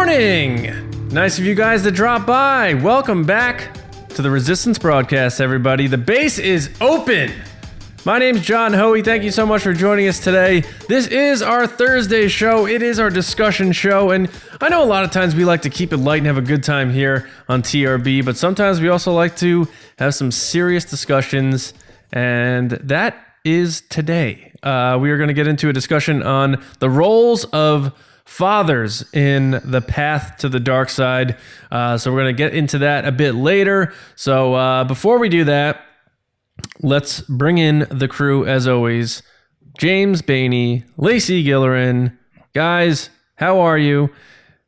morning! Nice of you guys to drop by. Welcome back to the Resistance broadcast, everybody. The base is open. My name's John Hoey. Thank you so much for joining us today. This is our Thursday show. It is our discussion show, and I know a lot of times we like to keep it light and have a good time here on TRB, but sometimes we also like to have some serious discussions, and that is today. We are going to get into a discussion on the roles of fathers in the path to the dark side. So we're going to get into that a bit later. So before we do that, let's bring in the crew as always. James Bainey, Lacey Gillerin. Guys, how are you?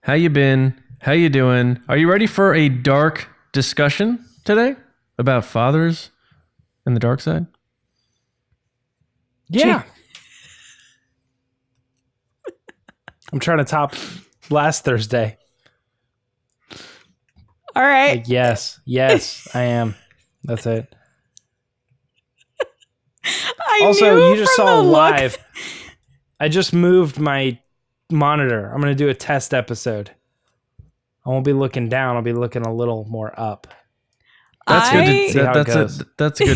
How you been? How you doing? Are you ready for a dark discussion today about fathers and the dark side? Yeah. I'm trying to top last Thursday. All right. Like, yes, I am. That's it. Also, you just saw live. I just moved my monitor. I'm going to do a test episode. I won't be looking down. I'll be looking a little more up. That's good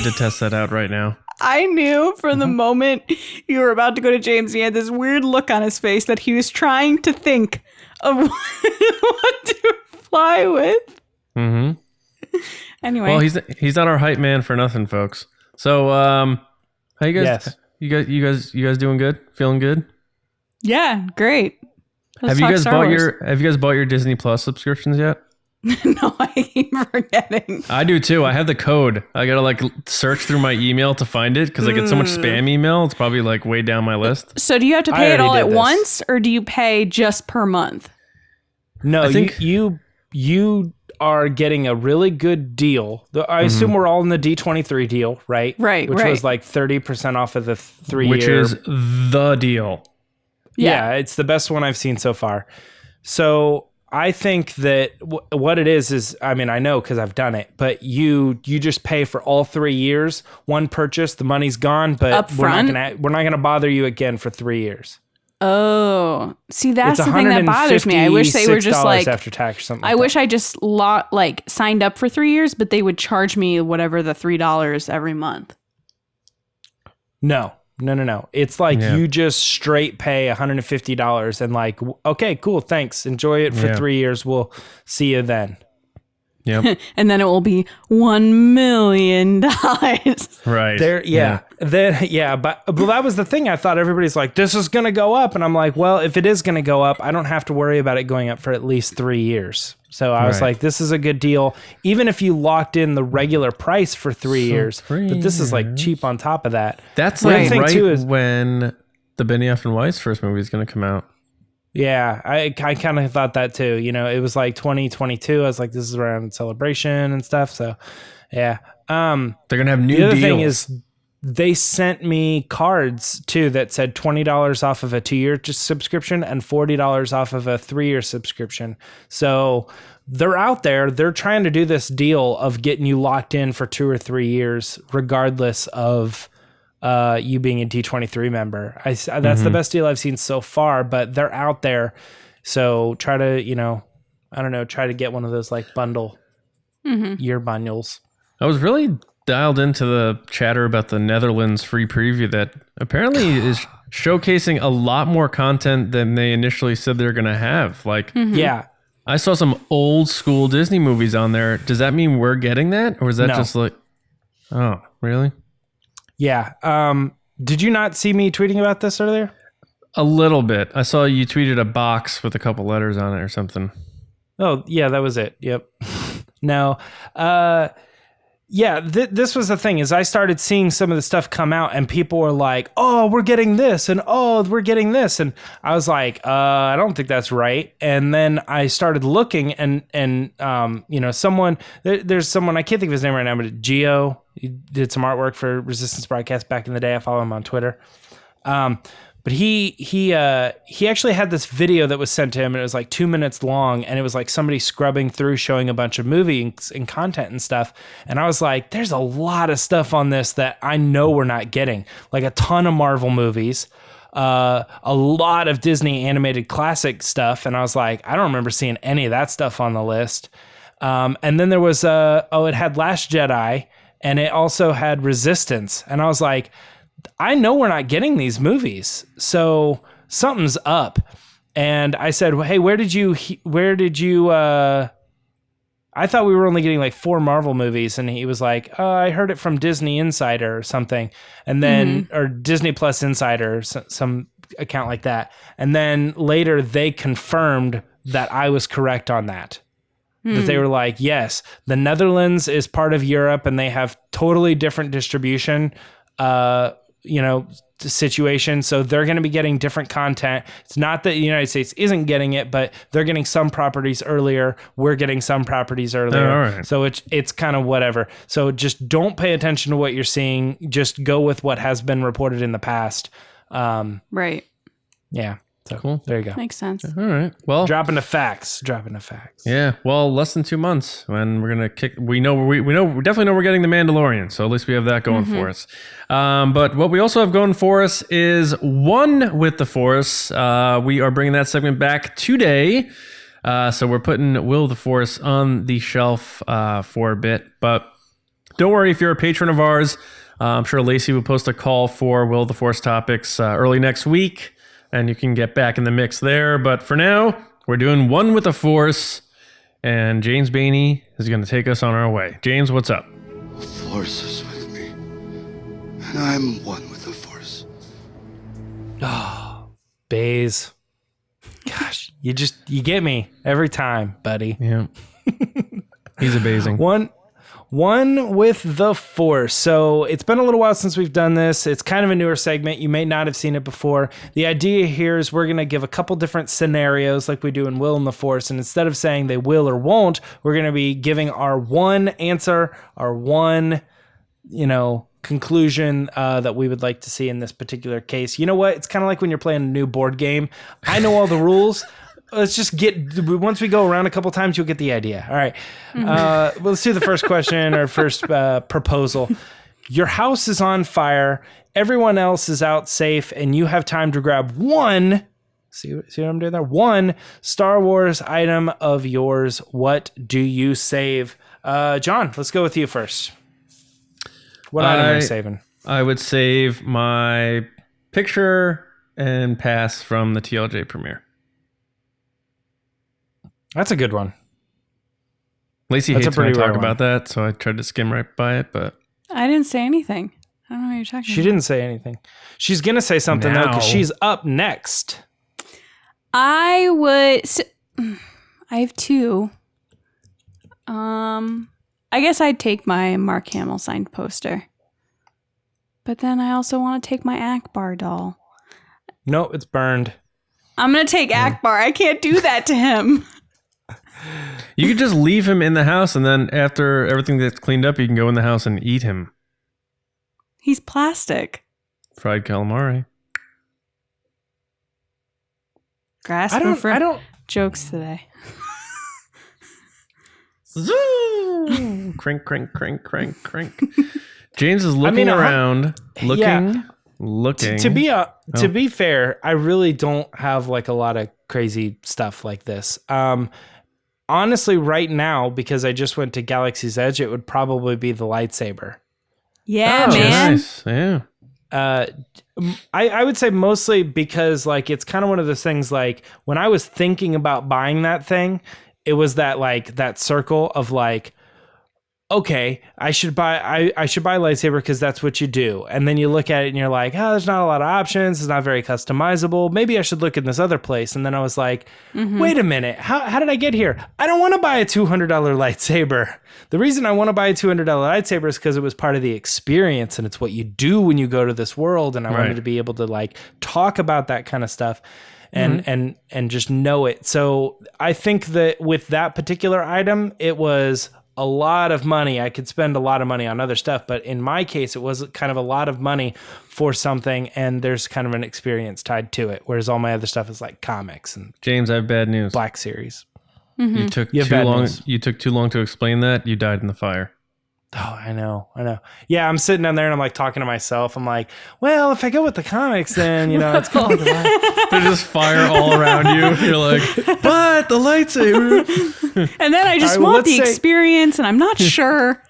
to test that out right now. I knew from the moment you were about to go to James, he had this weird look on his face that he was trying to think of what to fly with. Mm-hmm. Anyway. Well, he's not our hype man for nothing, folks. So, how you guys? Yes. You guys doing good? Feeling good? Yeah, great. Have you guys bought your Disney Plus subscriptions yet? No, I keep forgetting. I do too. I have the code. I gotta search through my email to find it because I get so much spam email. It's probably way down my list. So do you have to pay it all at once, or do you pay just per month? No, I think you are getting a really good deal. I assume we're all in the D23 deal, right? Right. Which was 30% off of the 3 year. Which is the deal. Yeah, it's the best one I've seen so far. So I think that what it is, I mean, I know because I've done it, but you just pay for all 3 years, one purchase, the money's gone, but we're not gonna bother you again for 3 years. Oh, see, that's the thing that bothers me. I wish they were just after tax or something. I wish I just signed up for 3 years, but they would charge me whatever the $3 every month. No. It's you just straight pay $150 and okay, cool, thanks. Enjoy it for 3 years. We'll see you then. Yep. And then it will be $1 million. Right. But that was the thing. I thought everybody's like, this is going to go up. And I'm like, well, if it is going to go up, I don't have to worry about it going up for at least 3 years. So I was like, this is a good deal. Even if you locked in the regular price for 3 years, but this is cheap on top of that. That's when the Benioff and Weiss first movie is going to come out. Yeah, I kind of thought that too. You know, it was 2022. I was like, this is around Celebration and stuff. So, yeah. They're going to have new deals. The other thing is they sent me cards too that said $20 off of a 2-year subscription and $40 off of a 3-year subscription. So they're out there. They're trying to do this deal of getting you locked in for 2 or 3 years, regardless of you being a D23 member. That's the best deal I've seen so far, but they're out there. So try to, try to get one of those bundle year bundles. I was really dialed into the chatter about the Netherlands free preview that apparently is showcasing a lot more content than they initially said they're going to have. Yeah. I saw some old school Disney movies on there. Does that mean we're getting that? Or is that just oh, really? Yeah. Did you not see me tweeting about this earlier? A little bit. I saw you tweeted a box with a couple letters on it or something. Oh, yeah, that was it. Yep. No. This was the thing is I started seeing some of the stuff come out and people were like, oh, we're getting this and oh, we're getting this. And I was like, I don't think that's right. And then I started looking and someone, there's someone, I can't think of his name right now, but Gio, he did some artwork for Resistance Broadcast back in the day. I follow him on Twitter. But he actually had this video that was sent to him, and it was 2 minutes long, and it was somebody scrubbing through, showing a bunch of movies and content and stuff. And I was like, there's a lot of stuff on this that I know we're not getting, a ton of Marvel movies, a lot of Disney animated classic stuff. And I was like, I don't remember seeing any of that stuff on the list. And then there was, it had Last Jedi, and it also had Resistance. And I was like, I know we're not getting these movies, so something's up. And I said, hey, where did you, I thought we were only getting like 4 Marvel movies. And he was like, I heard it from Disney Insider or something. And then, or Disney Plus Insider, or some account like that. And then later they confirmed that I was correct on that. That they were like, yes, the Netherlands is part of Europe and they have totally different distribution, situation. So they're going to be getting different content. It's not that the United States isn't getting it, but they're getting some properties earlier. We're getting some properties earlier. All right. So it's kind of whatever. So just don't pay attention to what you're seeing. Just go with what has been reported in the past. Right. Yeah. So Cool. there you go. Makes sense. All right. Well, Dropping the facts. yeah. Well, less than 2 months, and we're gonna kick. We definitely know we're getting the Mandalorian, so at least we have that going for us. But what we also have going for us is One with the Force. We are bringing that segment back today, so we're putting Will of the Force on the shelf for a bit. But don't worry if you're a patron of ours. I'm sure Lacey will post a call for Will of the Force topics early next week. And you can get back in the mix there. But for now, we're doing One with the Force. And James Baney is going to take us on our way. James, what's up? The Force is with me. And I'm one with the Force. Baze. Gosh, you get me every time, buddy. Yeah. He's amazing. One with the Force. So it's been a little while since we've done this. It's kind of a newer segment. You may not have seen it before. The idea here is we're going to give a couple different scenarios like we do in Will and the Force. And instead of saying they will or won't, we're going to be giving our one answer, our one, conclusion that we would like to see in this particular case. You know what? It's kind of like when you're playing a new board game. I know all the rules. Let's just once we go around a couple times, you'll get the idea. All right. Well, let's do the first question or first proposal. Your house is on fire. Everyone else is out safe, and you have time to grab one. See what I'm doing there? One Star Wars item of yours. What do you save? John, let's go with you first. What item are you saving? I would save my picture and pass from the TLJ premiere. That's a good one. Lacey hates when I talk about that, so I tried to skim right by it, but I didn't say anything. I don't know what you're talking about. She didn't say anything. She's going to say something, though, because she's up next. I have 2. I guess I'd take my Mark Hamill signed poster. But then I also want to take my Akbar doll. No, it's burned. I'm going to take Akbar. I can't do that to him. You could just leave him in the house, and then after everything gets cleaned up, you can go in the house and eat him. He's plastic. Fried calamari. Grasping for jokes today. Zoom! Crank, crank, crank, crank, crank. James is looking around, looking. To be fair, I really don't have like a lot of crazy stuff like this. Honestly, right now, because I just went to Galaxy's Edge, it would probably be the lightsaber. Yeah, man. Nice. Yeah. I would say mostly because like it's kind of one of those things like when I was thinking about buying that thing, it was that circle of like, okay, I should buy a lightsaber because that's what you do. And then you look at it and you're like, there's not a lot of options. It's not very customizable. Maybe I should look in this other place. And then I was like, wait a minute. How did I get here? I don't want to buy a $200 lightsaber. The reason I want to buy a $200 lightsaber is because it was part of the experience and it's what you do when you go to this world. And I wanted to be able to like talk about that kind of stuff and just know it. So I think that with that particular item, it was a lot of money. I could spend a lot of money on other stuff, but in my case, it was kind of a lot of money for something, and there's kind of an experience tied to it, whereas all my other stuff is like comics and James, I have bad news. Black Series. You took too long. You took too long to explain that. You died in the fire. Oh, I know. Yeah, I'm sitting down there and I'm like talking to myself. I'm like, well, if I go with the comics, then, it's kind of like There's just fire all around you. You're like, but the lightsaber. And then I just All right, well, want the let's say- experience, and I'm not sure.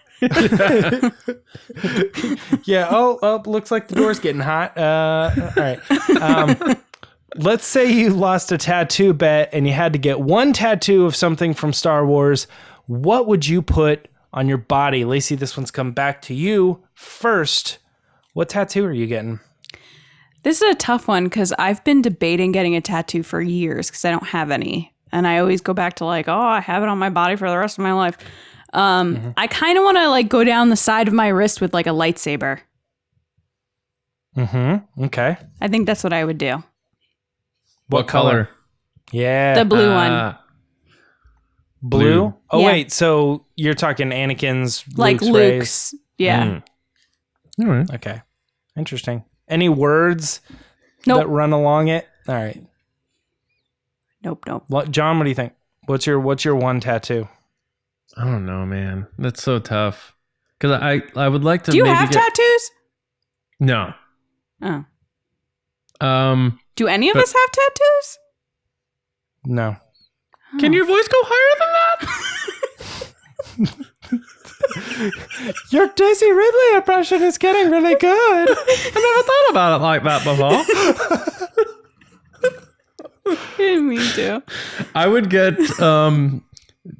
yeah. Oh, looks like the door's getting hot. All right. Let's say you lost a tattoo bet and you had to get one tattoo of something from Star Wars. What would you put on your body? Lacey, this one's come back to you first. What tattoo are you getting? This is a tough one because I've been debating getting a tattoo for years because I don't have any. And I always go back to like, oh, I have it on my body for the rest of my life. I kind of want to like go down the side of my wrist with like a lightsaber. Okay. I think that's what I would do. What color? Yeah. The blue one. Blue? Oh, Yeah. wait. So you're talking Anakin's, Like Luke's, Luke's. Rey's? Yeah. All right. Okay. Interesting. Any words Nope. that run along it? All right. Nope. John, what do you think? What's your one tattoo? I don't know, man. That's so tough. Because I would like to. Do you maybe have get... tattoos? No. Oh. Do any of us have tattoos? No. Can your voice go higher than that? Your Daisy Ridley impression is getting really good. I never thought about it like that before. Me too. I would get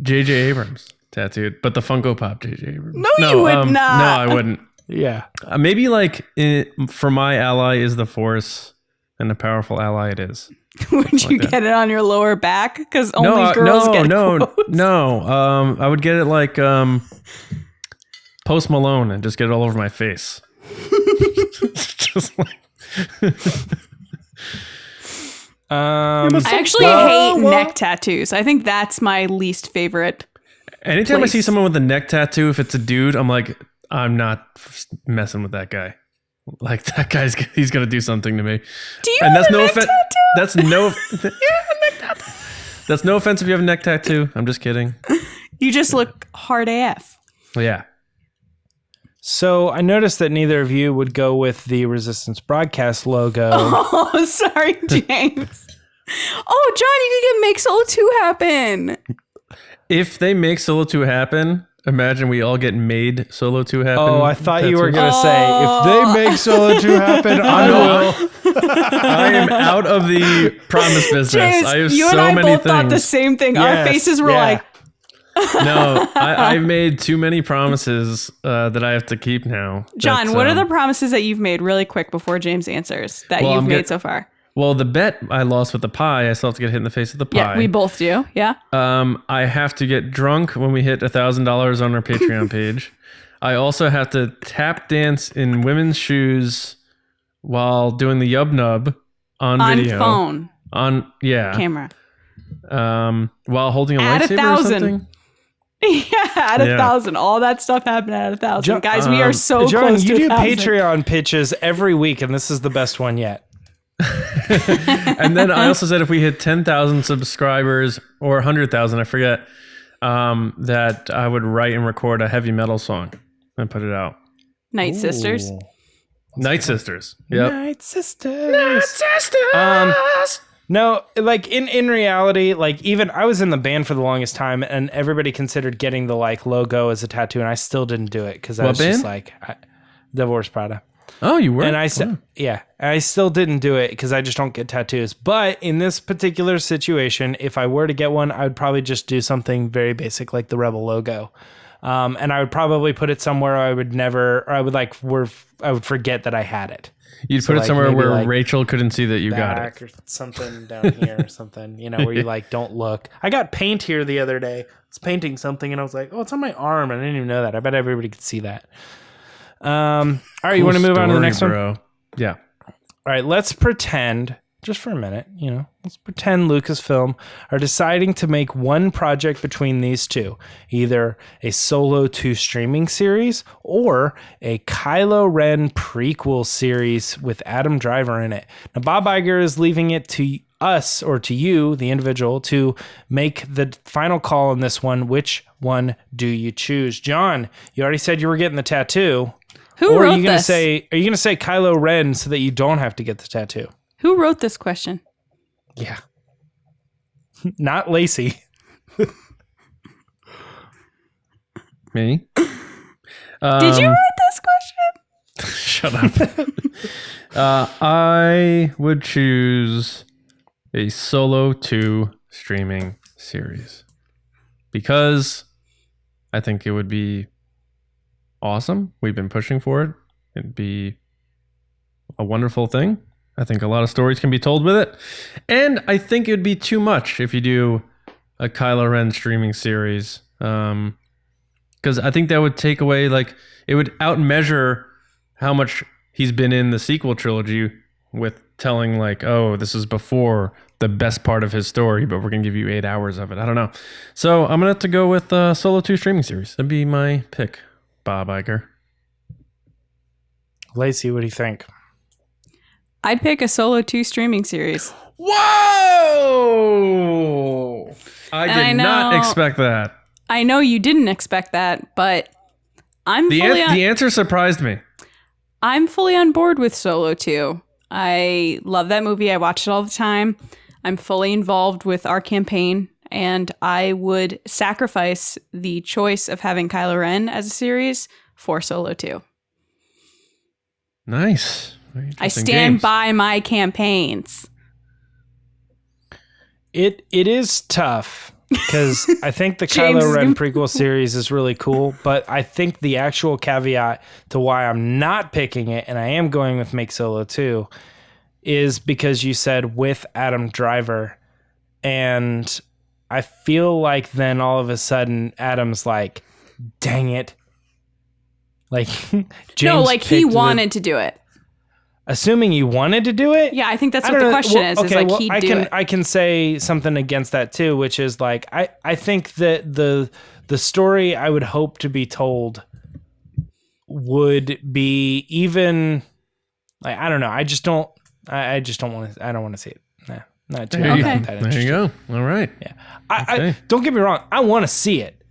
J.J. Abrams tattooed, but the Funko Pop J.J. Abrams. No, you would not. No, I wouldn't. Yeah. Maybe like for my ally is the Force, and a powerful ally it is. Would you get it on your lower back? Because only girls get quotes. No. I would get it like Post Malone and just get it all over my face. Just like. I actually hate neck tattoos. I think that's my least favorite. Anytime place. I see someone with a neck tattoo, if it's a dude, I'm like, I'm not messing with that guy. Like that he's gonna do something to me. Do you And have that's a no neck offense. tattoo? That's no. Neck tattoo. That's no offense if you have a neck tattoo. I'm just kidding. You just look hard AF. Well, yeah. So I noticed that neither of you would go with the Resistance Broadcast logo. Oh, sorry, James. Oh, John, you can get Make Solo 2 happen. If they make Solo 2 happen, imagine we all get made Solo 2 happen. Oh, I thought you were tattoos. going to say, if they make Solo 2 happen, I will. I am out of the promise business. James, I have you so and I many both thought the things. same thing. Our Yes, faces were yeah. like, No, I've made too many promises that I have to keep now. John, That's, what are the promises that you've made really quick before James answers that Well, you've I'm made get- so far? Well, the bet I lost with the pie, I still have to get hit in the face with the pie. Yeah, we both do. Yeah. I have to get drunk when we hit $1,000 on our Patreon page. I also have to tap dance in women's shoes while doing the yub nub on video. phone. Camera. Camera. While holding a At lightsaber 1,000. or something. Yeah, at 1,000. All that stuff happened at 1,000. Guys, we are so John, close to you do 1,000. Patreon pitches every week, and this is the best one yet. And then I also said if we hit 10,000 subscribers or 100,000, I forget, that I would write and record a heavy metal song and put it out. Night Sisters. Night Sisters. Yep. Night Sisters. No, like in reality, like even I was in the band for the longest time, and everybody considered getting the like logo as a tattoo, and I still didn't do it because I was just like, Divorce Prada. Oh, you were? And I still didn't do it because I just don't get tattoos. But in this particular situation, if I were to get one, I would probably just do something very basic like the Rebel logo. And I would probably put it somewhere I would forget that I had it. You'd put it somewhere where Rachel couldn't see that you got it. Or something down here or something, where you like don't look. I got paint here the other day. I was painting something and I was like, oh, it's on my arm. And I didn't even know that. I bet everybody could see that. All right, you want to move on to the next one? Yeah. All right, let's pretend, just for a minute, let's pretend Lucasfilm are deciding to make one project between these two, either a Solo 2 streaming series or a Kylo Ren prequel series with Adam Driver in it. Now, Bob Iger is leaving it to us or to you, the individual, to make the final call on this one. Which one do you choose? John, you already said you were getting the tattoo. Who or wrote are you gonna this? say Kylo Ren so that you don't have to get the tattoo? Who wrote this question? Yeah. Not Lacey. Me? Did you write this question? Shut up. I would choose a Solo 2 streaming series because I think it would be awesome. We've been pushing for it. It'd be a wonderful thing. I think a lot of stories can be told with it. And I think it would be too much if you do a Kylo Ren streaming series. Because I think that would take away, like, it would outmeasure how much he's been in the sequel trilogy with telling, like, oh, this is before the best part of his story, but we're going to give you 8 hours of it. I don't know. So I'm going to have to go with Solo 2 streaming series. That'd be my pick, Bob Iger. Lacey, what do you think? I'd pick a Solo 2 streaming series. Whoa! I did not expect that. I know you didn't expect that, but The answer surprised me. I'm fully on board with Solo 2. I love that movie. I watch it all the time. I'm fully involved with our campaign, and I would sacrifice the choice of having Kylo Ren as a series for Solo 2. Nice. I stand by my campaigns. It is tough because I think the James Kylo is Ren gonna- prequel series is really cool, but I think the actual caveat to why I'm not picking it and I am going with Make Solo 2 is because you said with Adam Driver, and I feel like then all of a sudden Adam's like, dang it. Like James No, like he picked wanted to do it. Assuming he wanted to do it? Yeah, I think that's I what don't the know. question Well, is. okay, Is like well, he'd do it. I can say something against that too, which is like I think that the story I would hope to be told would be even like I don't know. I just don't want to. I don't want to see it. Nah, not too. There you, Okay. That there interested. you go. All right. Yeah. I Okay. don't get me wrong. I want to see it.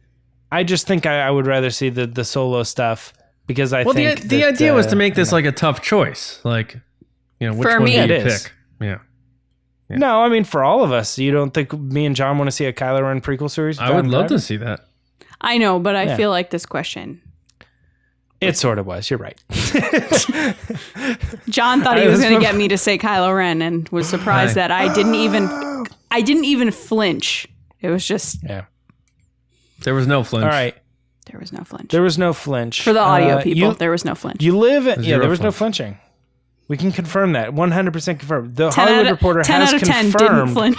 I just think I would rather see the Solo stuff because I think the idea was to make this like a tough choice. Like, you know, which For one me, do you it is. pick? Yeah. No, I mean for all of us. You don't think me and John want to see a Kylo Ren prequel series? I would love to see that. I know, but I Yeah. feel like this question. It sort of was. You're right. John thought he I was was going to from- get me to say Kylo Ren and was surprised that I didn't even flinch. It was just Yeah. There was no flinch. All right. there was no flinch. There was no flinch For the audio people, You, there was no flinch. you live. Yeah, Zero there was no flinch. flinching. We can confirm that. 100% confirmed. The 10 Hollywood out of- Reporter 10 has out of 10 didn't confirmed flinch.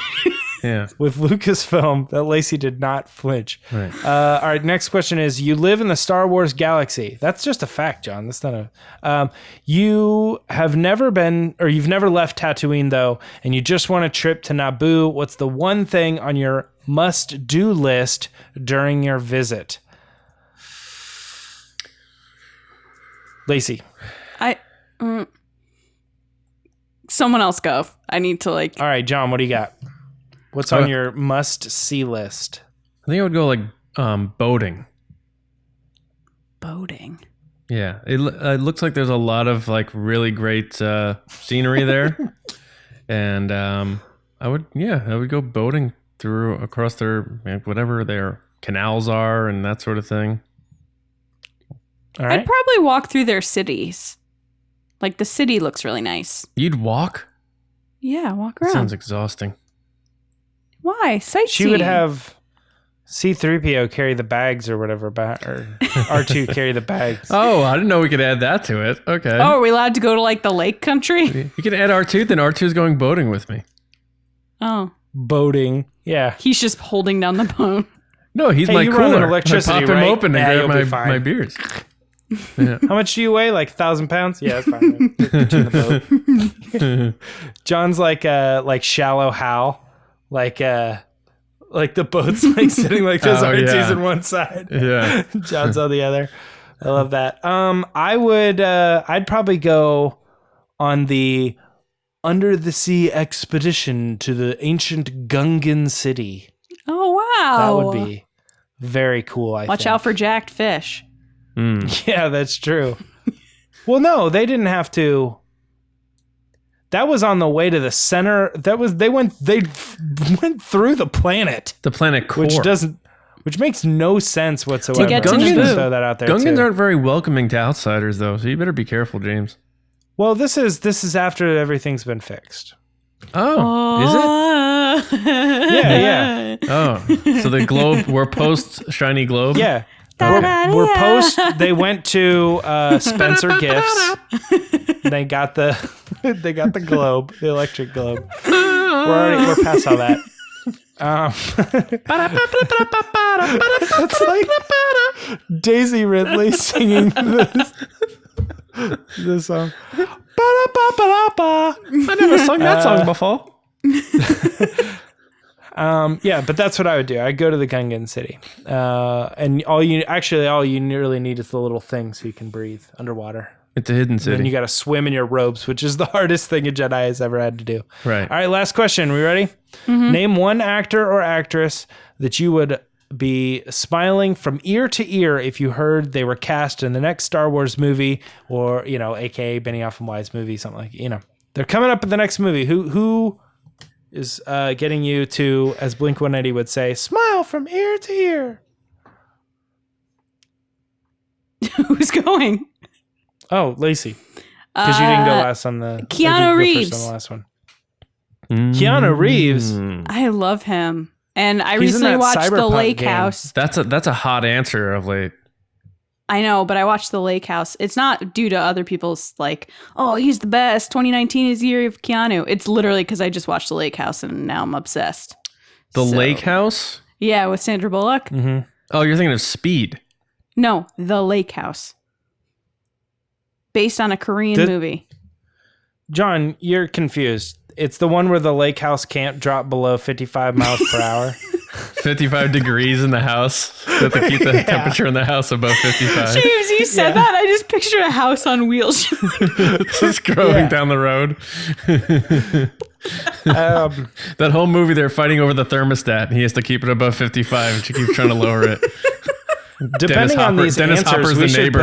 Yeah. with Lucasfilm that Lacey did not flinch. Right. All right. Next question is: you live in the Star Wars galaxy. That's just a fact, John. That's not a. You have never been, or you've never left Tatooine though, and you just want a trip to Naboo. What's the one thing on your must-do list during your visit? Lacey. Someone else go. I need to like. All right, John. What do you got? What's on your must-see list? I think I would go like boating. Boating. Yeah. It looks like there's a lot of like really great scenery there. And I would go boating across their whatever their canals are and that sort of thing. All right. I'd probably walk through their cities. Like the city looks really nice. You'd walk? Yeah, walk That around. sounds exhausting. Why? Sightseeing. She would have C-3PO carry the bags or whatever, or R2 carry the bags. Oh, I didn't know we could add that to it. Okay. Oh, are we allowed to go to like the lake country? You can add R2, then R2's going boating with me. Oh, Boating. Yeah. he's just holding down the boat. No, he's Hey, my you run cooler. on electricity, I pop him right? open and Yeah, you'll be grab fine. my beers. How much do you weigh? Like 1,000 pounds? Yeah, that's fine. Put you in the boat. John's like shallow Hal. Like the boat's like sitting like this. Oh, R2's yeah. on one side. Yeah. John's on the other. I love that. I'd probably go on the under the sea expedition to the ancient Gungan city. Oh, wow. That would be very cool, I think. Watch out for jacked fish. Yeah, that's true. Well, no, they didn't have to. That was on the way to the center. They went through the planet. The planet core. Which makes no sense whatsoever. To get to I'm just gonna Naboo. throw that out there Gungans too. aren't very welcoming to outsiders, though, so you better be careful, James. Well, this is after everything's been fixed. Oh, is it? Yeah. Oh, so the globe, we're post shiny globe? Yeah. We're post. They went to Spencer Gifts. They got the globe, the electric globe. We're past all that. It's like Daisy Ridley singing this song. I never sung that song before. Yeah, but that's what I would do. I'd go to the Gungan city, and all you really need is the little thing so you can breathe underwater. It's a hidden city. And you got to swim in your robes, which is the hardest thing a Jedi has ever had to do. Right. All right, last question. We ready? Mm-hmm. Name one actor or actress that you would be smiling from ear to ear if you heard they were cast in the next Star Wars movie, or aka Benioff and Weiss movie, something like they're coming up in the next movie. Who is getting you to, as Blink-182 would say, smile from ear to ear? Who's going? Oh, Lacey, because you didn't go last on the Keanu Reeves. On the last one. Keanu Reeves. I love him, and I He's in recently that watched The Cyberpunk Lake game. House. That's a hot answer of late. I know, but I watched The Lake House. It's not due to other people's oh, he's the best. 2019 is the year of Keanu. It's literally because I just watched The Lake House and now I'm obsessed. The Lake House? Yeah, with Sandra Bullock. Mm-hmm. Oh, you're thinking of Speed. No, The Lake House. Based on a Korean movie. John, you're confused. It's the one where the lake house can't drop below 55 miles per hour. 55 degrees in the house. They have to keep the temperature in the house above 55. James, you said that. I just pictured a house on wheels. Just growing down the road. That whole movie, they're fighting over the thermostat, and he has to keep it above 55, and she keeps trying to lower it. Depending on these Dennis answers, Hopper's we the should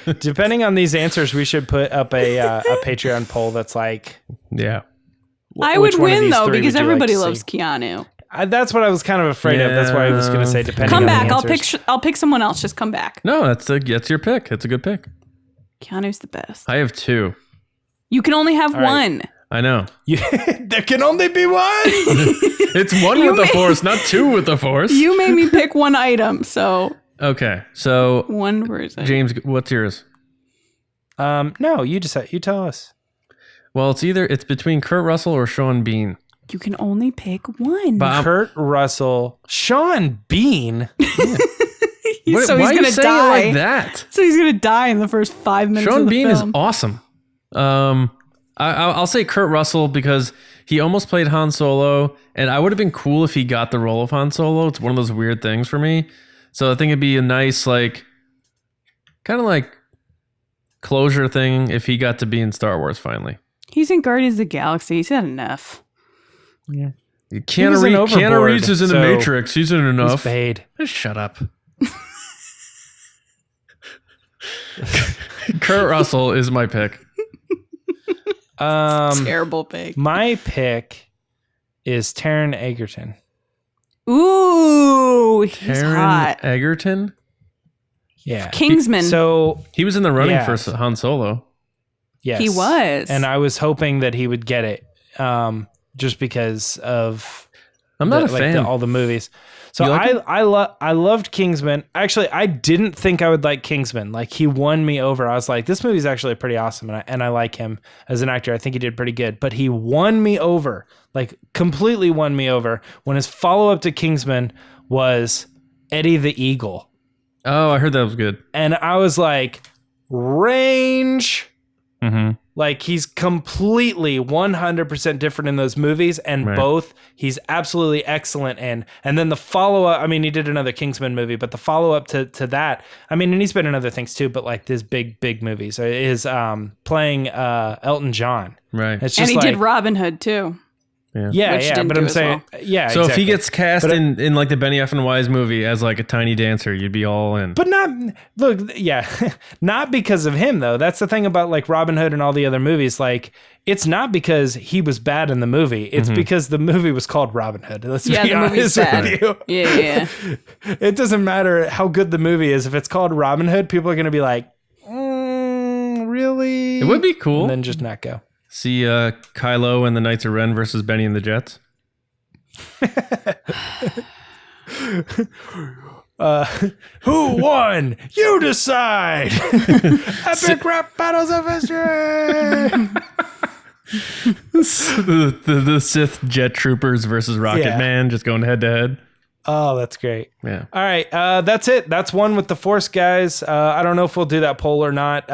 neighbor, depending on these answers, we should put up a Patreon poll that's like, yeah. I would win though because everybody loves Keanu. That's what I was kind of afraid of. That's why I was going to say depending. Come on back. the answers. I'll pick someone else. Just come back. No, that's your pick. It's a good pick. Keanu's the best. I have two. You can only have one. I know. There can only be one. It's one with the Force, not two with the Force. You made me pick one item, so okay. So one person. James, what's yours? No, you tell us. Well, it's between Kurt Russell or Sean Bean. You can only pick one. But Kurt Russell, Sean Bean. So he's why are you gonna saying die. it like that? So he's gonna die in the first 5 minutes. Sean of the Bean film. is awesome. I'll say Kurt Russell because he almost played Han Solo, and I would have been cool if he got the role of Han Solo. It's one of those weird things for me. So I think it'd be a nice, kind of closure thing if he got to be in Star Wars finally. He's in Guardians of the Galaxy. He's had enough. Yeah. Keanu Reeves is in the Matrix. He's in enough. He's paid. Just shut up. Kurt Russell is my pick. Terrible pick. My pick is Taron Egerton. Ooh, he's Taron hot. Egerton? Yeah. Kingsman. So he was in the running for Han Solo. Yes. He was. And I was hoping that he would get it just because of I'm not a fan. all the movies. So like I loved Kingsman. Actually, I didn't think I would like Kingsman. He won me over. I was like, this movie's actually pretty awesome, and I like him as an actor. I think he did pretty good. But he won me over, completely won me over when his follow-up to Kingsman was Eddie the Eagle. Oh, I heard that was good. And I was like, range. Like he's completely 100% different in those movies, and both he's absolutely excellent in. And then the follow-up, I mean, he did another Kingsman movie, but the follow-up to that, I mean, and he's been in other things too, but like this big movies is playing Elton John. Right. It's And just he like, did Robin Hood too. Yeah, but I'm saying, yeah. So if he exactly. gets cast in like the Benioff and Weiss movie as like a tiny dancer, you'd be all in. But not because of him though. That's the thing about like Robin Hood and all the other movies. Like it's not because he was bad in the movie. It's because the movie was called Robin Hood. Let's be honest with you. Yeah. It doesn't matter how good the movie is. If it's called Robin Hood, people are going to be like, really? It would be cool. And then just not go. See Kylo and the Knights of Ren versus Benny and the Jets. Who won? You decide. Epic rap battles of history. the Sith jet troopers versus Rocket Man, just going head to head. Oh, that's great. Yeah. All right. That's it. That's one with the Force, guys. I don't know if we'll do that poll or not.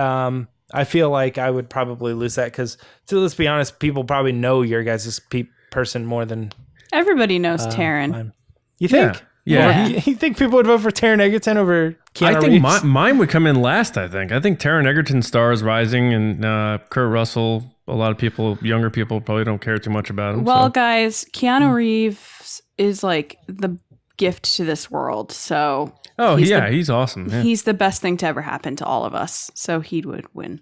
I feel like I would probably lose that because, let's be honest, people probably know your guys' person more than Everybody knows Taron. you think. Yeah. You think people would vote for Taron Egerton over Keanu I think Reeves? mine would come in last, I think. I think Taron Egerton's star is rising, and Kurt Russell, a lot of people, younger people, probably don't care too much about him. Well, guys, Keanu Reeves is like the gift to this world. So he's awesome. Yeah. he's the best thing to ever happen to all of us. So he would win.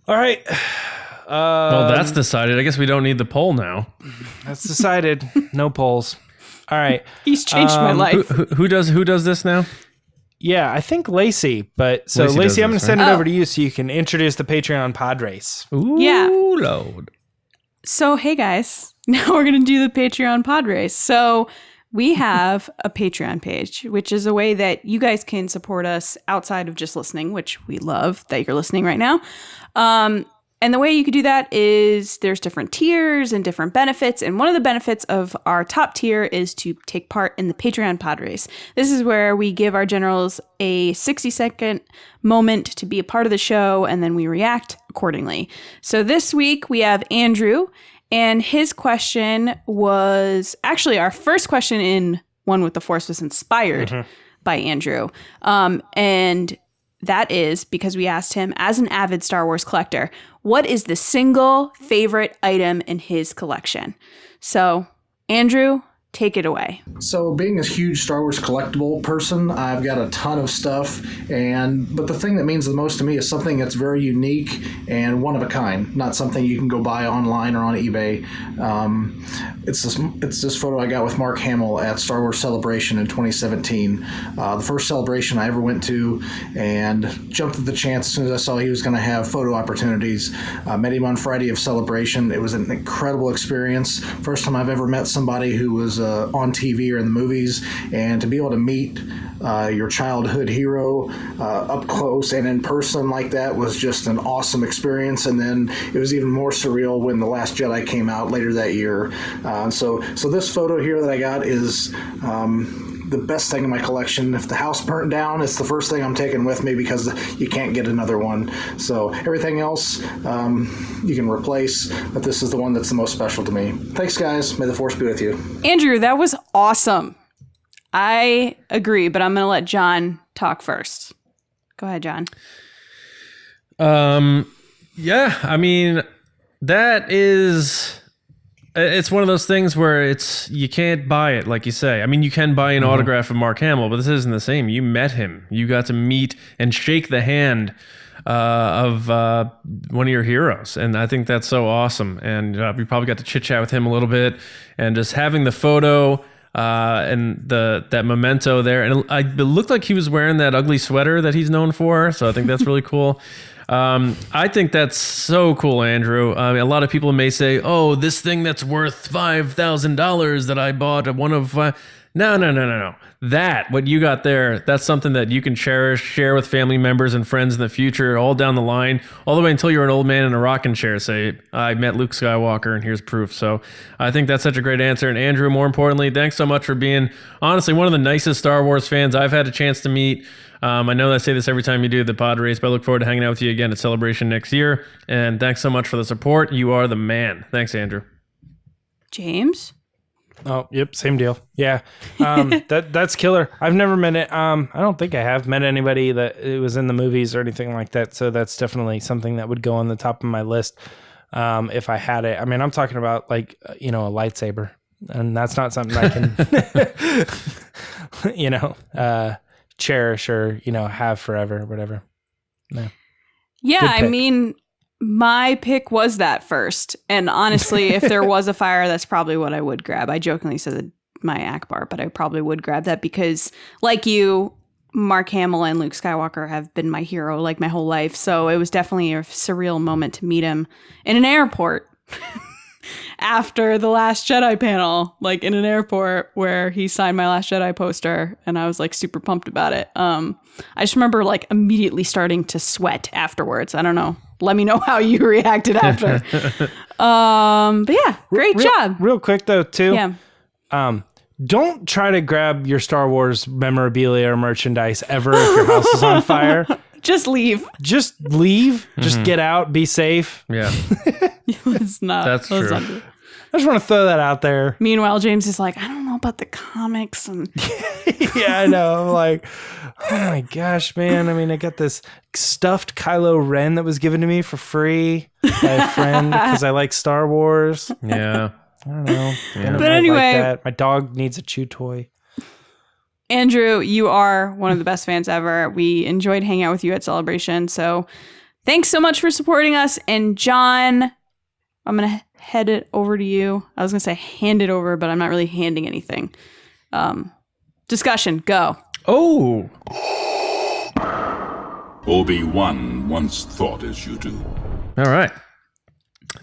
All right. Well, that's decided. I guess we don't need the poll now. That's decided. No polls. All right. He's changed my life. Who does this now? Yeah, I think Lacey. But so Lacey Lacey, does I'm going this, to send right? it over to you so you can introduce the Patreon Podrace. Ooh, Yeah. Lord. So, hey guys, now we're going to do the Patreon pod race. So we have a Patreon page, which is a way that you guys can support us outside of just listening, which we love that you're listening right now. And the way you could do that is there's different tiers and different benefits. And one of the benefits of our top tier is to take part in the Patreon pod race. This is where we give our generals a 60-second moment to be a part of the show, and then we react accordingly. So this week we have Andrew, and his question was actually our first question in One with the Force was inspired by Andrew. And that is because we asked him, as an avid Star Wars collector, what is the single favorite item in his collection? So, Andrew, take it away. So being a huge Star Wars collectible person, I've got a ton of stuff, but the thing that means the most to me is something that's very unique and one of a kind, not something you can go buy online or on eBay. It's this photo I got with Mark Hamill at Star Wars Celebration in 2017. The first celebration I ever went to, and jumped at the chance as soon as I saw he was going to have photo opportunities. Met him on Friday of Celebration. It was an incredible experience. First time I've ever met somebody who was on TV or in the movies, and to be able to meet your childhood hero up close and in person like that was just an awesome experience. And then it was even more surreal when The Last Jedi came out later that year. So this photo here that I got is the best thing in my collection. If the house burnt down, it's the first thing I'm taking with me because you can't get another one. So everything else you can replace, but this is the one that's the most special to me. Thanks, guys. May the Force be with you. Andrew, that was awesome. I agree, but I'm going to let John talk first. Go ahead, John. Yeah, I mean, it's one of those things where you can't buy it, like you say. I mean, you can buy an autograph of Mark Hamill, but this isn't the same. You met him. You got to meet and shake the hand of one of your heroes, and I think that's so awesome. And we probably got to chit chat with him a little bit, and just having the photo and that memento there, and it looked like he was wearing that ugly sweater that he's known for. So I think that's really cool. I think that's so cool, Andrew. I mean, a lot of people may say, "Oh, this thing that's worth $5,000 that I bought at one of." No. What you got there, that's something that you can cherish, share with family members and friends in the future, all down the line, all the way until you're an old man in a rocking chair. Say, I met Luke Skywalker and here's proof. So I think that's such a great answer. And Andrew, more importantly, thanks so much for being, honestly, one of the nicest Star Wars fans I've had a chance to meet. I know that I say this every time you do the Podrace, but I look forward to hanging out with you again at Celebration next year. And thanks so much for the support. You are the man. Thanks, Andrew. James? Oh, yep, same deal. Yeah, that's killer. I've never met it. I don't think I have met anybody that it was in the movies or anything like that. So that's definitely something that would go on the top of my list if I had it. I mean, I'm talking about a lightsaber, and that's not something I can, cherish or have forever, or whatever. No. Yeah, I mean, my pick was that first. And honestly, if there was a fire, that's probably what I would grab. I jokingly said my Akbar, but I probably would grab that because, like you, Mark Hamill and Luke Skywalker have been my hero like my whole life. So it was definitely a surreal moment to meet him in an airport after the Last Jedi panel, like in an airport where he signed my Last Jedi poster. And I was like super pumped about it. I just remember like immediately starting to sweat afterwards. I don't know. Let me know how you reacted after. But yeah, great job. Real quick though, too. Yeah. Don't try to grab your Star Wars memorabilia or merchandise ever if your house is on fire. Just leave. Just leave. Just get out. Be safe. Yeah. It's not. That's true. Not good. I just want to throw that out there. Meanwhile, James is like, I don't know about the comics. And yeah, I know. I'm like, oh my gosh, man. I mean, I got this stuffed Kylo Ren that was given to me for free by a friend because I like Star Wars. Yeah. I don't know. Yeah. But anyway, that. My dog needs a chew toy. Andrew, you are one of the best fans ever. We enjoyed hanging out with you at Celebration. So thanks so much for supporting us. And John, I'm going to head it over to you. I was going to say hand it over, but I'm not really handing anything. Discussion, go. Oh. Obi-Wan once thought as you do. All right.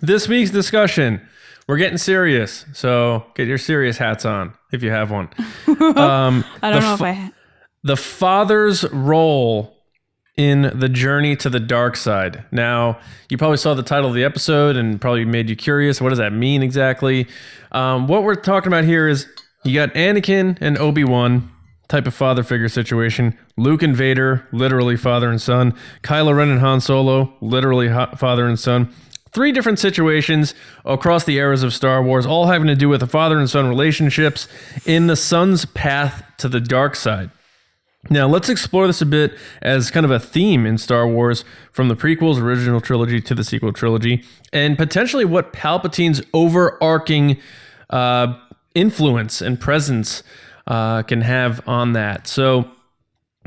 This week's discussion, we're getting serious. So get your serious hats on if you have one. I don't know if I... The father's role in the journey to the dark side. Now, you probably saw the title of the episode and probably made you curious. What does that mean exactly? What we're talking about here is you got Anakin and Obi-Wan type of father figure situation. Luke and Vader, literally father and son. Kylo Ren and Han Solo, literally father and son. 3 different situations across the eras of Star Wars, all having to do with the father and son relationships in the son's path to the dark side. Now, let's explore this a bit as kind of a theme in Star Wars from the prequels, original trilogy, to the sequel trilogy, and potentially what Palpatine's overarching influence and presence can have on that. So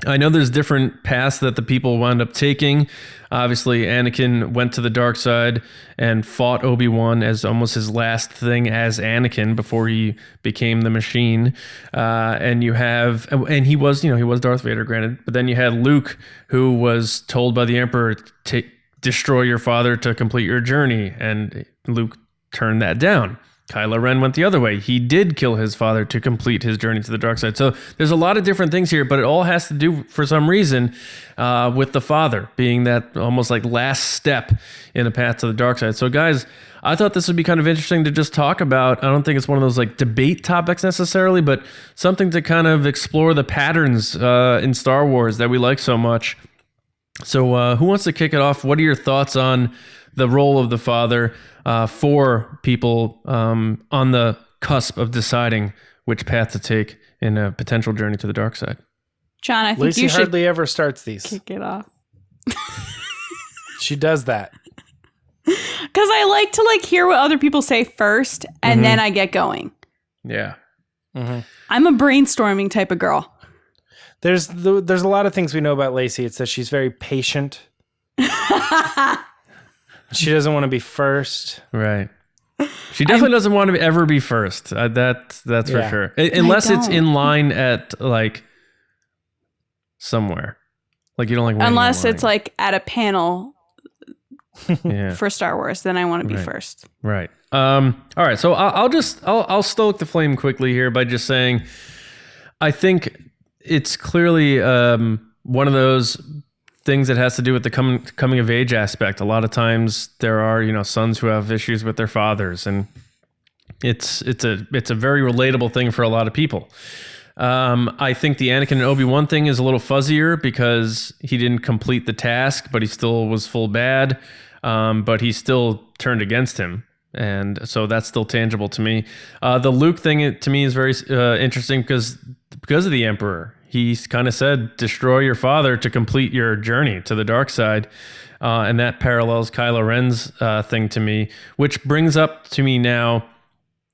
I know there's different paths that the people wound up taking. Obviously, Anakin went to the dark side and fought Obi-Wan as almost his last thing as Anakin before he became the machine. And he was Darth Vader, granted. But then you had Luke, who was told by the Emperor to destroy your father to complete your journey, and Luke turned that down. Kylo Ren went the other way. He did kill his father to complete his journey to the dark side. So there's a lot of different things here, but it all has to do, for some reason, with the father being that almost like last step in a path to the dark side. So guys, I thought this would be kind of interesting to just talk about. I don't think it's one of those like debate topics necessarily, but something to kind of explore the patterns in Star Wars that we like so much. So who wants to kick it off? What are your thoughts on the role of the father for people on the cusp of deciding which path to take in a potential journey to the dark side? John, I think Lacey you should hardly ever starts these. kick it off. She does that. Because I like to hear what other people say first, and then I get going. Yeah. Mm-hmm. I'm a brainstorming type of girl. There's a lot of things we know about Lacey. It's that she's very patient. She doesn't want to be first. Right. She definitely doesn't want to ever be first. That's for sure. Unless it's in line at somewhere. Like you don't like waiting Unless in line. it's at a panel Yeah. for Star Wars, then I want to be first. Right. All right. So I'll stoke the flame quickly here by just saying, I think it's clearly one of those things that has to do with the coming of age aspect. A lot of times there are, sons who have issues with their fathers, and it's a very relatable thing for a lot of people. I think the Anakin and Obi-Wan thing is a little fuzzier because he didn't complete the task, but he still was full bad. But he still turned against him. And so that's still tangible to me. The Luke thing to me is very interesting because of the Emperor. He kind of said, destroy your father to complete your journey to the dark side. And that parallels Kylo Ren's thing to me, which brings up to me now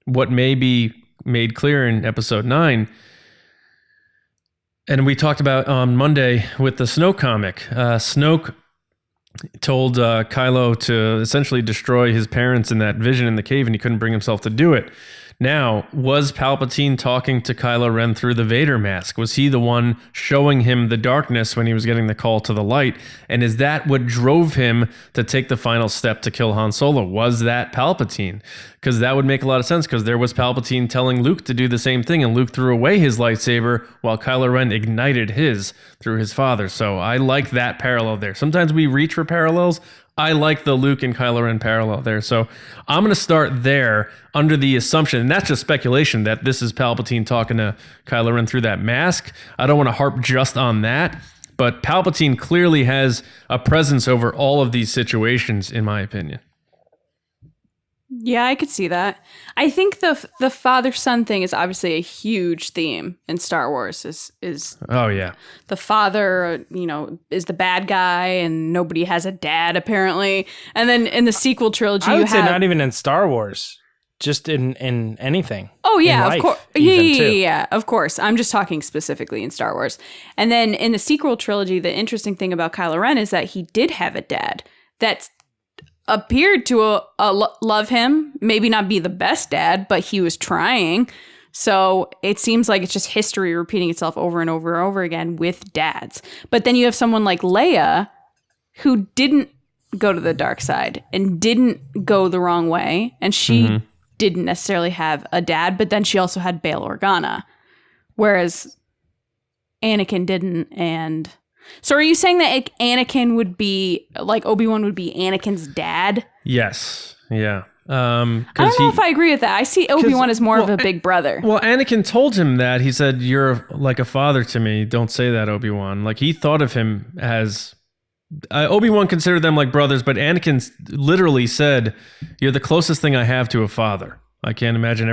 what may be made clear in episode 9. And we talked about on Monday with the Snoke comic. Snoke told Kylo to essentially destroy his parents in that vision in the cave, and he couldn't bring himself to do it. Now, was Palpatine talking to Kylo Ren through the Vader mask? Was he the one showing him the darkness when he was getting the call to the light? And is that what drove him to take the final step to kill Han Solo? Was that Palpatine? Because that would make a lot of sense, because there was Palpatine telling Luke to do the same thing, and Luke threw away his lightsaber while Kylo Ren ignited his through his father. So I like that parallel there. Sometimes we reach for parallels. I like the Luke and Kylo Ren parallel there. So I'm going to start there under the assumption, and that's just speculation, that this is Palpatine talking to Kylo Ren through that mask. I don't want to harp just on that, but Palpatine clearly has a presence over all of these situations, in my opinion. Yeah, I could see that. I think the father-son thing is obviously a huge theme in Star Wars. Is oh yeah, the father, is the bad guy, and nobody has a dad apparently. And then in the sequel trilogy, I would say not even in Star Wars, just in anything. Oh yeah, of course. Yeah, of course. I'm just talking specifically in Star Wars. And then in the sequel trilogy, the interesting thing about Kylo Ren is that he did have a dad that's appeared to love him, maybe not be the best dad, but he was trying. So it seems like it's just history repeating itself over and over and over again with dads. But then you have someone like Leia who didn't go to the dark side and didn't go the wrong way. And she didn't necessarily have a dad, but then she also had Bail Organa. Whereas Anakin didn't. And so are you saying that Anakin would be, like Obi-Wan would be Anakin's dad? Yes. Yeah. I don't know if I agree with that. I see Obi-Wan as more of a big brother. Well, Anakin told him that. He said, you're like a father to me. Don't say that, Obi-Wan. Like, he thought of him as... Obi-Wan considered them like brothers, but Anakin literally said, you're the closest thing I have to a father. I can't imagine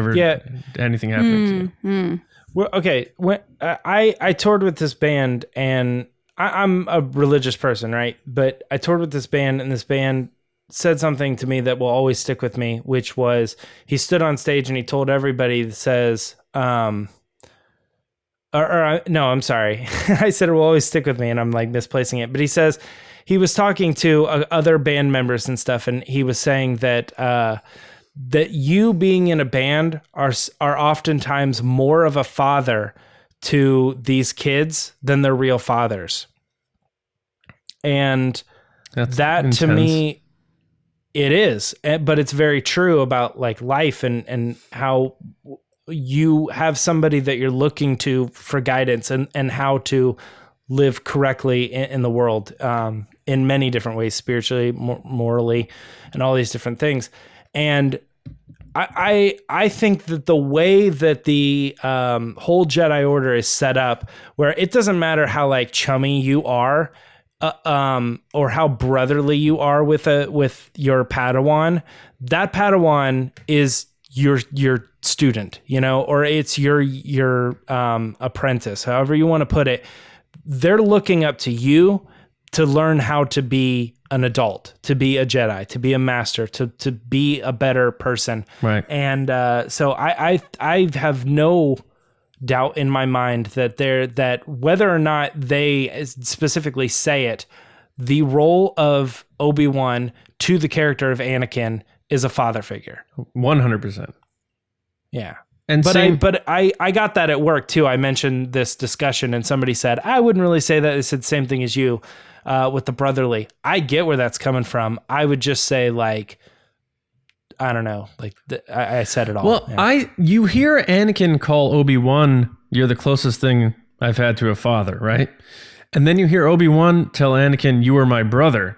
anything happening to you. Well, okay. When I toured with this band, and I'm a religious person, right? But I toured with this band, and this band said something to me that will always stick with me, which was he stood on stage and he told everybody that says, no, I'm sorry. I said it will always stick with me, and I'm like misplacing it. But he says he was talking to other band members and stuff, and he was saying that that you being in a band are oftentimes more of a father to these kids than their real fathers. And that intense. To me, it is, but it's very true about like life and how you have somebody that you're looking to for guidance and how to live correctly in the world, in many different ways, spiritually, morally, and all these different things. And I think that the way that the whole Jedi Order is set up, where it doesn't matter how like chummy you are, or how brotherly you are with your Padawan, that Padawan is your student, or it's your apprentice, however you want to put it. They're looking up to you to learn how to be an adult, to be a Jedi, to be a master, to be a better person. Right. And so I have no doubt in my mind that whether or not they specifically say it, the role of Obi-Wan to the character of Anakin is a father figure. 100%. Yeah. But I got that at work too. I mentioned this discussion and somebody said, I wouldn't really say that. They said the same thing as you with the brotherly. I get where that's coming from. I would just say like, I don't know. Like I said it all. Well, yeah. You hear Anakin call Obi-Wan, You're the closest thing I've had to a father, right? And then you hear Obi-Wan tell Anakin, you are my brother.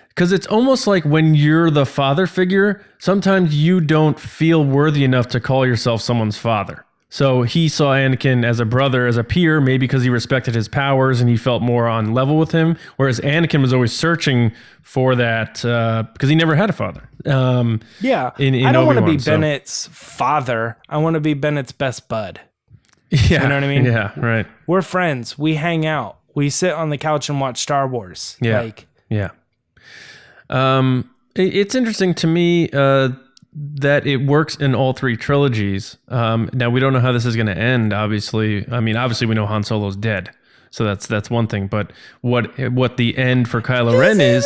Because it's almost like when you're the father figure, sometimes you don't feel worthy enough to call yourself someone's father. So he saw Anakin as a brother, as a peer, maybe because he respected his powers and he felt more on level with him. Whereas Anakin was always searching for that because he never had a father. Yeah. In I don't want to Obi-Wan, be Bennett's father. I want to be Bennett's best bud. Yeah. You know what I mean? Yeah, right. We're friends. We hang out. We sit on the couch and watch Star Wars. Yeah. Yeah. It's interesting to me that it works in all three trilogies. Now we don't know how this is going to end. Obviously, I mean, obviously we know Han Solo's dead, so that's one thing. But what the end for Kylo Ren is?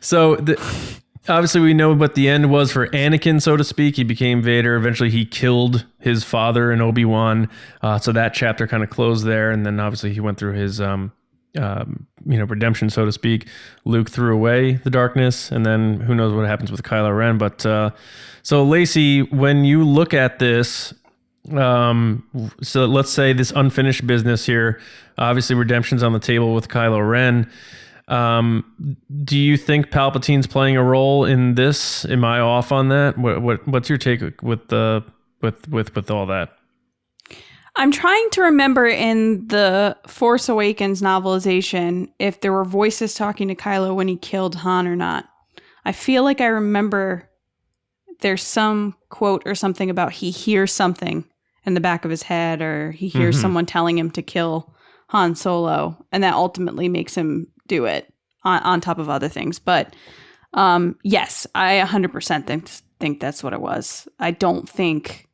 So obviously we know what the end was for Anakin, so to speak. He became Vader. Eventually, he killed his father in Obi-Wan. So that chapter kind of closed there, and then obviously he went through his redemption, so to speak. Luke threw away the darkness, and then who knows what happens with Kylo Ren. But so Lacey, when you look at this, so let's say this unfinished business here, obviously redemption's on the table with Kylo Ren. Do you think Palpatine's playing a role in this? Am I off on that? What's your take with all that? I'm trying to remember in the Force Awakens novelization if there were voices talking to Kylo when he killed Han or not. I feel like I remember there's some quote or something about he hears something in the back of his head, or he hears someone telling him to kill Han Solo, and that ultimately makes him do it on top of other things. But yes, I 100% think that's what it was. I don't think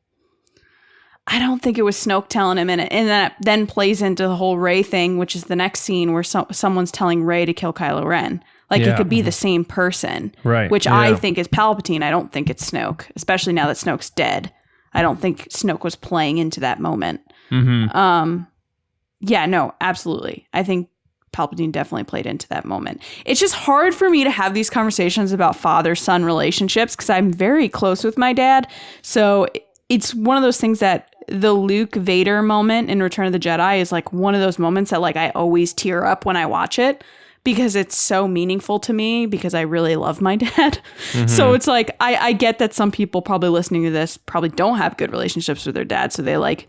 it was Snoke telling him, and that then plays into the whole Rey thing, which is the next scene where someone's telling Rey to kill Kylo Ren. Like, it could be the same person, right? Which I think is Palpatine. I don't think it's Snoke, especially now that Snoke's dead. I don't think Snoke was playing into that moment. Yeah, no, absolutely. I think Palpatine definitely played into that moment. It's just hard for me to have these conversations about father-son relationships because I'm very close with my dad. So it's one of those things that the Luke Vader moment in Return of the Jedi is like one of those moments that like I always tear up when I watch it because it's so meaningful to me because I really love my dad. So it's like I get that some people probably listening to this probably don't have good relationships with their dad, so they like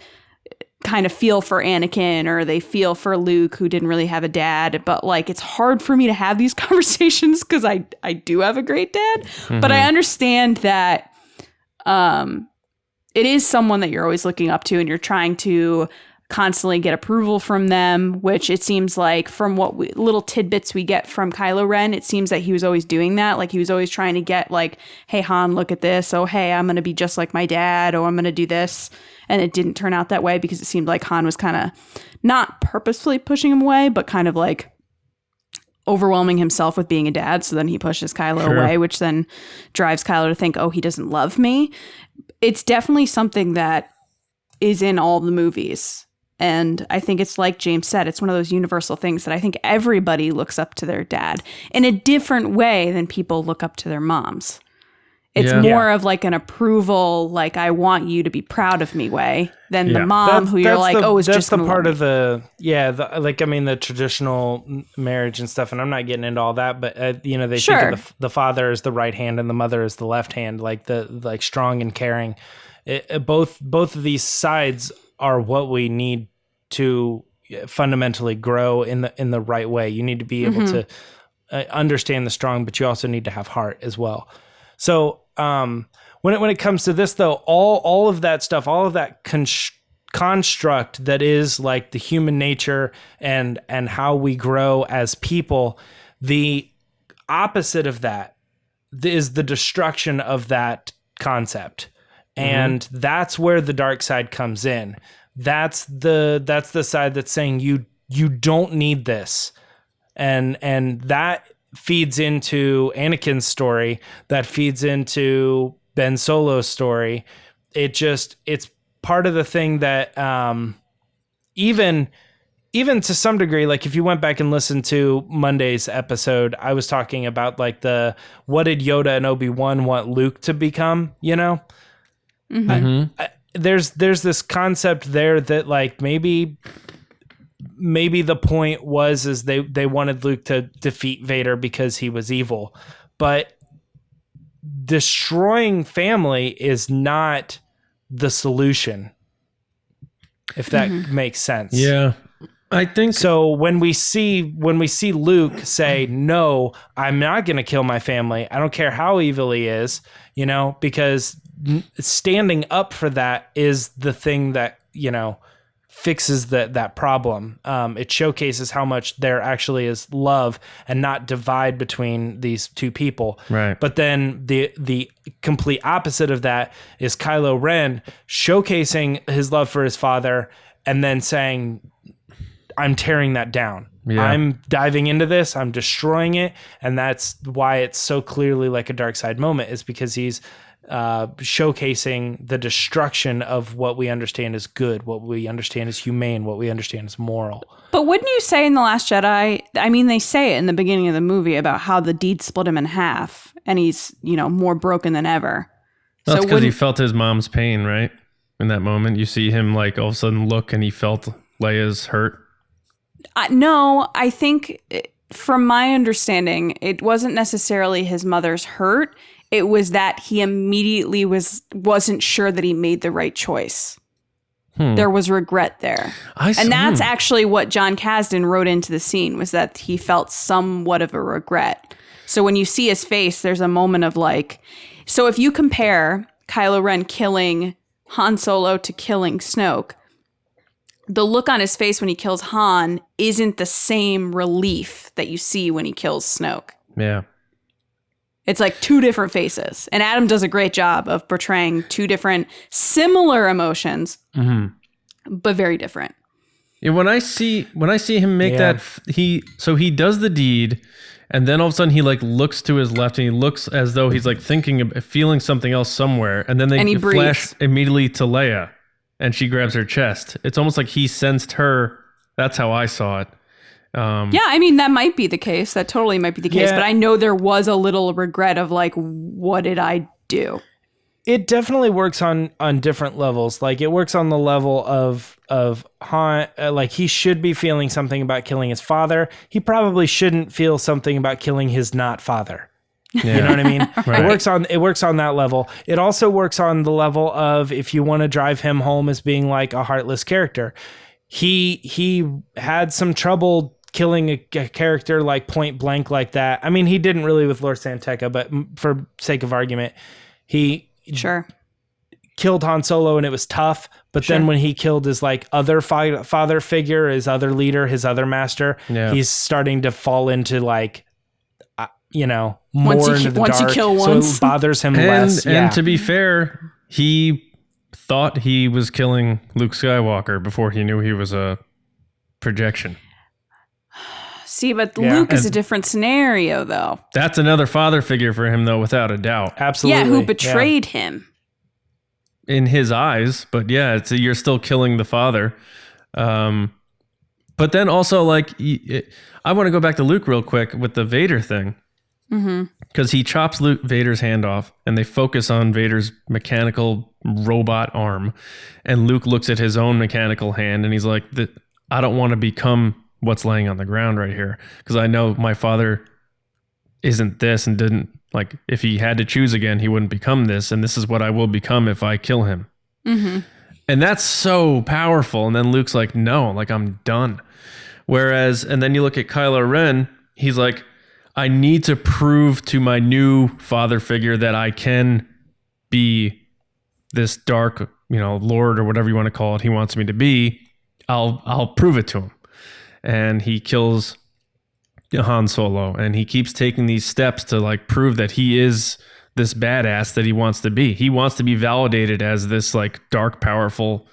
kind of feel for Anakin or they feel for Luke who didn't really have a dad. But like it's hard for me to have these conversations because I do have a great dad. But I understand that it is someone that you're always looking up to and you're trying to constantly get approval from them, which it seems like from what little tidbits we get from Kylo Ren, it seems that he was always doing that. Like he was always trying to get like, hey, Han, look at this. Oh, hey, I'm going to be just like my dad. Oh, I'm going to do this. And it didn't turn out that way because it seemed like Han was kind of not purposefully pushing him away, but kind of like overwhelming himself with being a dad. So then he pushes Kylo away, which then drives Kylo to think, oh, he doesn't love me. It's definitely something that is in all the movies. And I think it's like James said, it's one of those universal things that I think everybody looks up to their dad in a different way than people look up to their moms. It's more of like an approval, like I want you to be proud of me way than the mom who you're like, oh, it's just the part of the the traditional marriage and stuff. And I'm not getting into all that, but they think of the father as the right hand and the mother as the left hand, like the strong and caring. Both of these sides are what we need to fundamentally grow in the right way. You need to be able to understand the strong, but you also need to have heart as well. So when it comes to this, though, all of that stuff, all of that construct that is like the human nature and how we grow as people, the opposite of that is the destruction of that concept. And that's where the dark side comes in. That's the side that's saying you don't need this. And that feeds into Anakin's story, that feeds into Ben Solo's story. It's part of the thing that even to some degree, like if you went back and listened to Monday's episode, I was talking about like what did Yoda and Obi-Wan want Luke to become, there's this concept there that like maybe the point is they wanted Luke to defeat Vader because he was evil, but destroying family is not the solution, if that makes sense. Yeah, I think so. When we see Luke say, "No, I'm not going to kill my family. I don't care how evil he is," because standing up for that is the thing that fixes that problem. It showcases how much there actually is love and not divide between these two people. Right. But then the complete opposite of that is Kylo Ren showcasing his love for his father and then saying, I'm tearing that down. Yeah. I'm diving into this. I'm destroying it. And that's why it's so clearly like a dark side moment, is because he's showcasing the destruction of what we understand as good, what we understand as humane, what we understand as moral. But wouldn't you say in The Last Jedi, I mean, they say it in the beginning of the movie about how the deed split him in half and he's, more broken than ever. That's because he felt his mom's pain, right? In that moment, you see him like all of a sudden look and he felt Leia's hurt. No, I think from my understanding, it wasn't necessarily his mother's hurt. It was that he immediately wasn't sure that he made the right choice. There was regret there. And that's actually what John Kasdan wrote into the scene, was that he felt somewhat of a regret. So when you see his face, there's a moment of like, so if you compare Kylo Ren killing Han Solo to killing Snoke, the look on his face when he kills Han isn't the same relief that you see when he kills Snoke. Yeah. It's like two different faces. And Adam does a great job of portraying two different similar emotions, but very different. Yeah, when I see him make that, he does the deed, and then all of a sudden he like looks to his left and he looks as though he's like feeling something else somewhere, and then they flash immediately to Leia, and she grabs her chest. It's almost like he sensed her. That's how I saw it. Yeah, I mean, that might be the case. That totally might be the case. But I know there was a little regret of like, what did I do? It definitely works on different levels. Like it works on the level of Han, like he should be feeling something about killing his father. He probably shouldn't feel something about killing his not father. Yeah. You know what I mean? Right. It works on that level. It also works on the level of, if you want to drive him home as being like a heartless character. He had some trouble killing a character like point blank like that. I mean, he didn't really with Lord Santeca, but for sake of argument, he killed Han Solo and it was tough. But then when he killed his like other father figure, his other leader, his other master, he's starting to fall into like, more into the dark. You kill once. So it bothers him less. And to be fair, he thought he was killing Luke Skywalker before he knew he was a projection. See, but Luke is a different scenario, though. That's another father figure for him, though, without a doubt. Absolutely. Yeah, who betrayed him. In his eyes, but yeah, you're still killing the father. But then also, like, I want to go back to Luke real quick with the Vader thing. Because he chops Vader's hand off, and they focus on Vader's mechanical robot arm. And Luke looks at his own mechanical hand, and he's like, I don't want to become what's laying on the ground right here, because I know my father isn't this and didn't, like, if he had to choose again, he wouldn't become this, and this is what I will become if I kill him. And that's so powerful. And then Luke's like, no, like, I'm done. Whereas, and then you look at Kylo Ren, he's like, I need to prove to my new father figure that I can be this dark, Lord or whatever you want to call it, he wants me to be. I'll prove it to him. And he kills Han Solo, and he keeps taking these steps to like prove that he is this badass that he wants to be. He wants to be validated as this like dark, powerful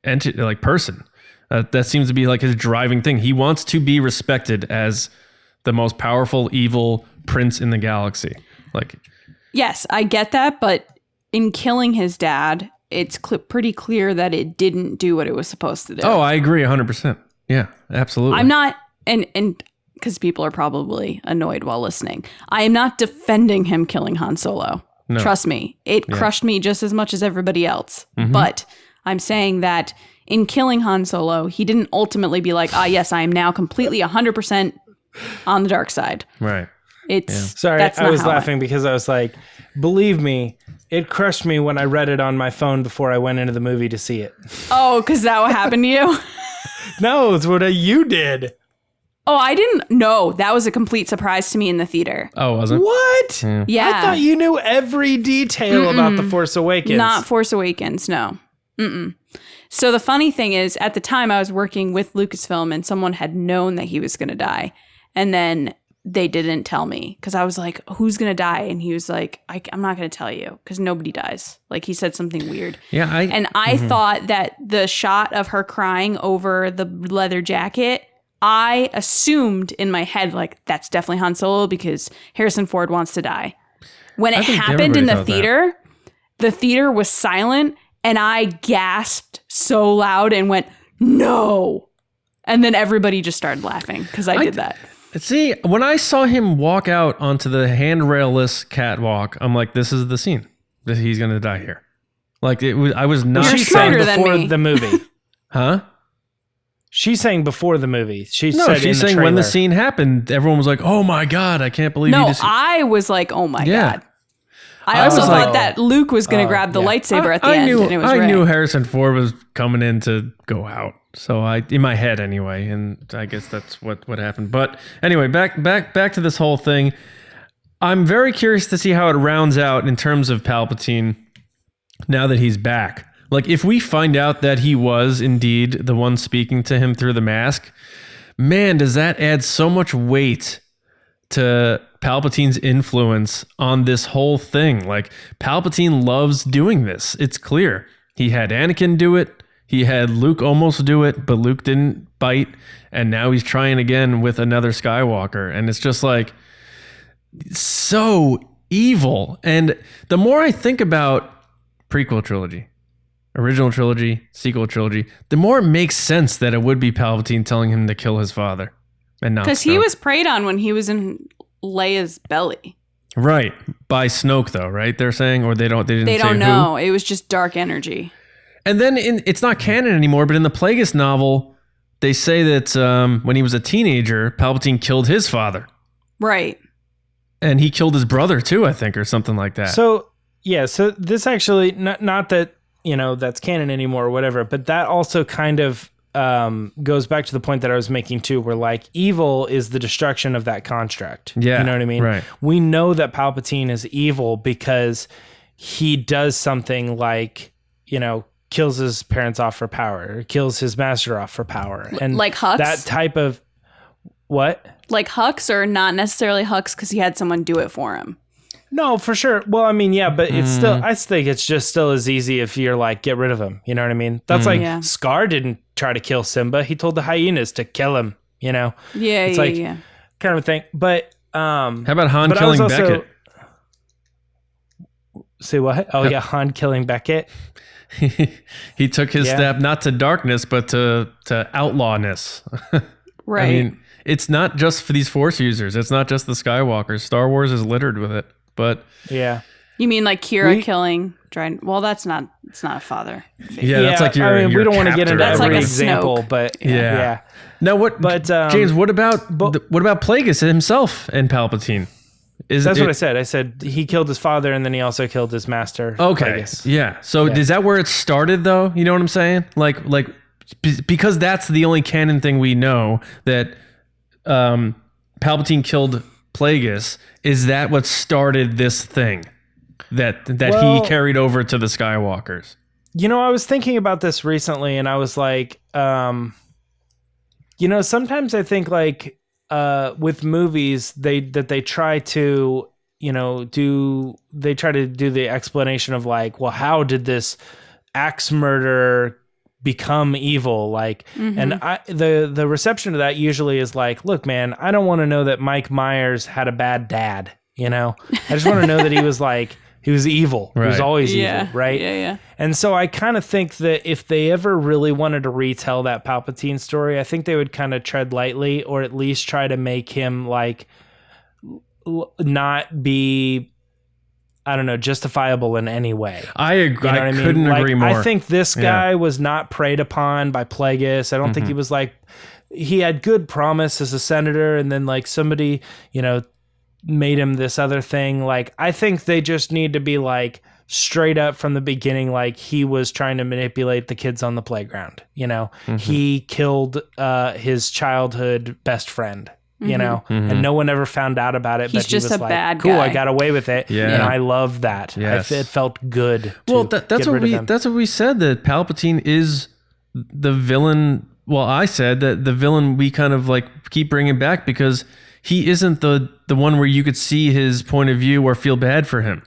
entity, like person. That seems to be like his driving thing. He wants to be respected as the most powerful, evil prince in the galaxy. Like, yes, I get that, but in killing his dad, it's pretty clear that it didn't do what it was supposed to do. Oh, I agree 100%. Yeah, absolutely. I'm not, and because people are probably annoyed while listening, I am not defending him killing Han Solo. No. Trust me, it crushed me just as much as everybody else. But I'm saying that in killing Han Solo, he didn't ultimately be like, yes, I am now completely 100% on the dark side. Right. Sorry, that's I not was how laughing because I was like, believe me, it crushed me when I read it on my phone before I went into the movie to see it. Oh, because that what happened to you? No, it's what you did. Oh, I didn't know. That was a complete surprise to me in the theater. Oh, was it? What? Yeah. I thought you knew every detail about The Force Awakens. Not Force Awakens, no. So the funny thing is, at the time I was working with Lucasfilm and someone had known that he was going to die. And then they didn't tell me because I was like, who's going to die? And he was like, I'm not going to tell you because nobody dies. Like he said something weird. Yeah. I thought that the shot of her crying over the leather jacket, I assumed in my head, like, that's definitely Han Solo because Harrison Ford wants to die. When it happened in the theater was silent and I gasped so loud and went, no. And then everybody just started laughing because I did that. See, when I saw him walk out onto the handrail-less catwalk, I'm like, this is the scene that he's going to die here. Like, I was not. You're She's saying smarter than before me. the movie. Huh? She's saying before the movie. She's She's saying when the scene happened, everyone was like, oh my God, I can't believe you No, just. I was like, oh my Yeah. God. I also was thought like- that Luke was going to grab the lightsaber at the end. And it was I Rey. knew Harrison Ford was coming in to go out. So in my head anyway, and I guess that's what happened. But anyway, back to this whole thing. I'm very curious to see how it rounds out in terms of Palpatine now that he's back. Like if we find out that he was indeed the one speaking to him through the mask, man, does that add so much weight to Palpatine's influence on this whole thing. Like Palpatine loves doing this. It's clear. He had Anakin do it. He had Luke almost do it, but Luke didn't bite. And now he's trying again with another Skywalker. And it's just like so evil. And the more I think about prequel trilogy, original trilogy, sequel trilogy, the more it makes sense that it would be Palpatine telling him to kill his father. And not Because he Snoke. was preyed on when he was in Leia's belly. Right. By Snoke though, right? They're saying, or they didn't They say don't who. know. It was just dark energy. And then it's not canon anymore, but in the Plagueis novel, they say that when he was a teenager, Palpatine killed his father. Right. And he killed his brother too, I think, or something like that. So, yeah, so this actually, not that, that's canon anymore or whatever, but that also kind of goes back to the point that I was making too, where like evil is the destruction of that construct. Yeah, you know what I mean? right. We know that Palpatine is evil because he does something like, kills his parents off for power, or kills his master off for power. And like Hux? That type of, what? Like Hux, or not necessarily Hux because he had someone do it for him. No, for sure. Well, I mean, yeah, but it's still, I think it's just still as easy if you're like, get rid of him. You know what I mean? That's like Yeah. Scar didn't try to kill Simba. He told the hyenas to kill him, Yeah, It's like kind of a thing. But, How about Han but I was killing also- Beckett? Say what? Oh, yeah, Han killing Beckett. He took his Yeah. step not to darkness, but to outlawness. right. I mean, it's not just for these Force users. It's not just the Skywalkers. Star Wars is littered with it. But Yeah. You mean like Kira killing Dryden? Well, it's not a father. yeah, that's like your. we your don't want to get captor. into That's like every a example, Snoke. but Yeah. Now what? But, James, what about Plagueis himself and Palpatine? That's what I said. I said he killed his father and then he also killed his master. Okay. Plagueis. Yeah. So is that where it started though? You know what I'm saying? Like because that's the only canon thing we know that Palpatine killed Plagueis. Is that what started this thing that Well, he carried over to the Skywalkers? I was thinking about this recently and I was like, sometimes I think like with movies they try to do the explanation of like, well, how did this axe murder become evil? Like, and the reception to that usually is like, look, man, I don't want to know that Mike Myers had a bad dad. I just want to know that he was like, he was evil. He was Right. always Yeah. evil, right? Yeah. And so I kind of think that if they ever really wanted to retell that Palpatine story, I think they would kind of tread lightly, or at least try to make him like not be I don't know, justifiable in any way. I agree. You know what I couldn't Like, agree more. I think this guy was not preyed upon by Plagueis. I don't think he was like, he had good promise as a senator, and then like somebody, made him this other thing. Like, I think they just need to be like straight up from the beginning, like he was trying to manipulate the kids on the playground. He killed his childhood best friend. And no one ever found out about it. He's but just he was a like, bad cool, guy. I got away with it. Yeah. And I love that. Yes. It felt good. Well, to that's get what rid of them. that's what we said, that Palpatine is the villain. Well, I said that the villain we kind of like keep bringing back because he isn't the one where you could see his point of view or feel bad for him.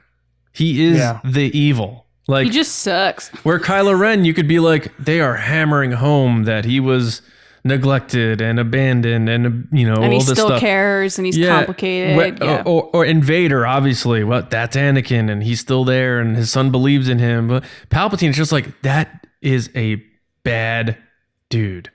He is the evil. Like, He just sucks. where Kylo Ren, you could be like, they are hammering home that he was neglected and abandoned, and And all he this still stuff. cares, and he's complicated. Or Invader, obviously. Well, that's Anakin, and he's still there, and his son believes in him. But Palpatine is just like, that is a bad dude.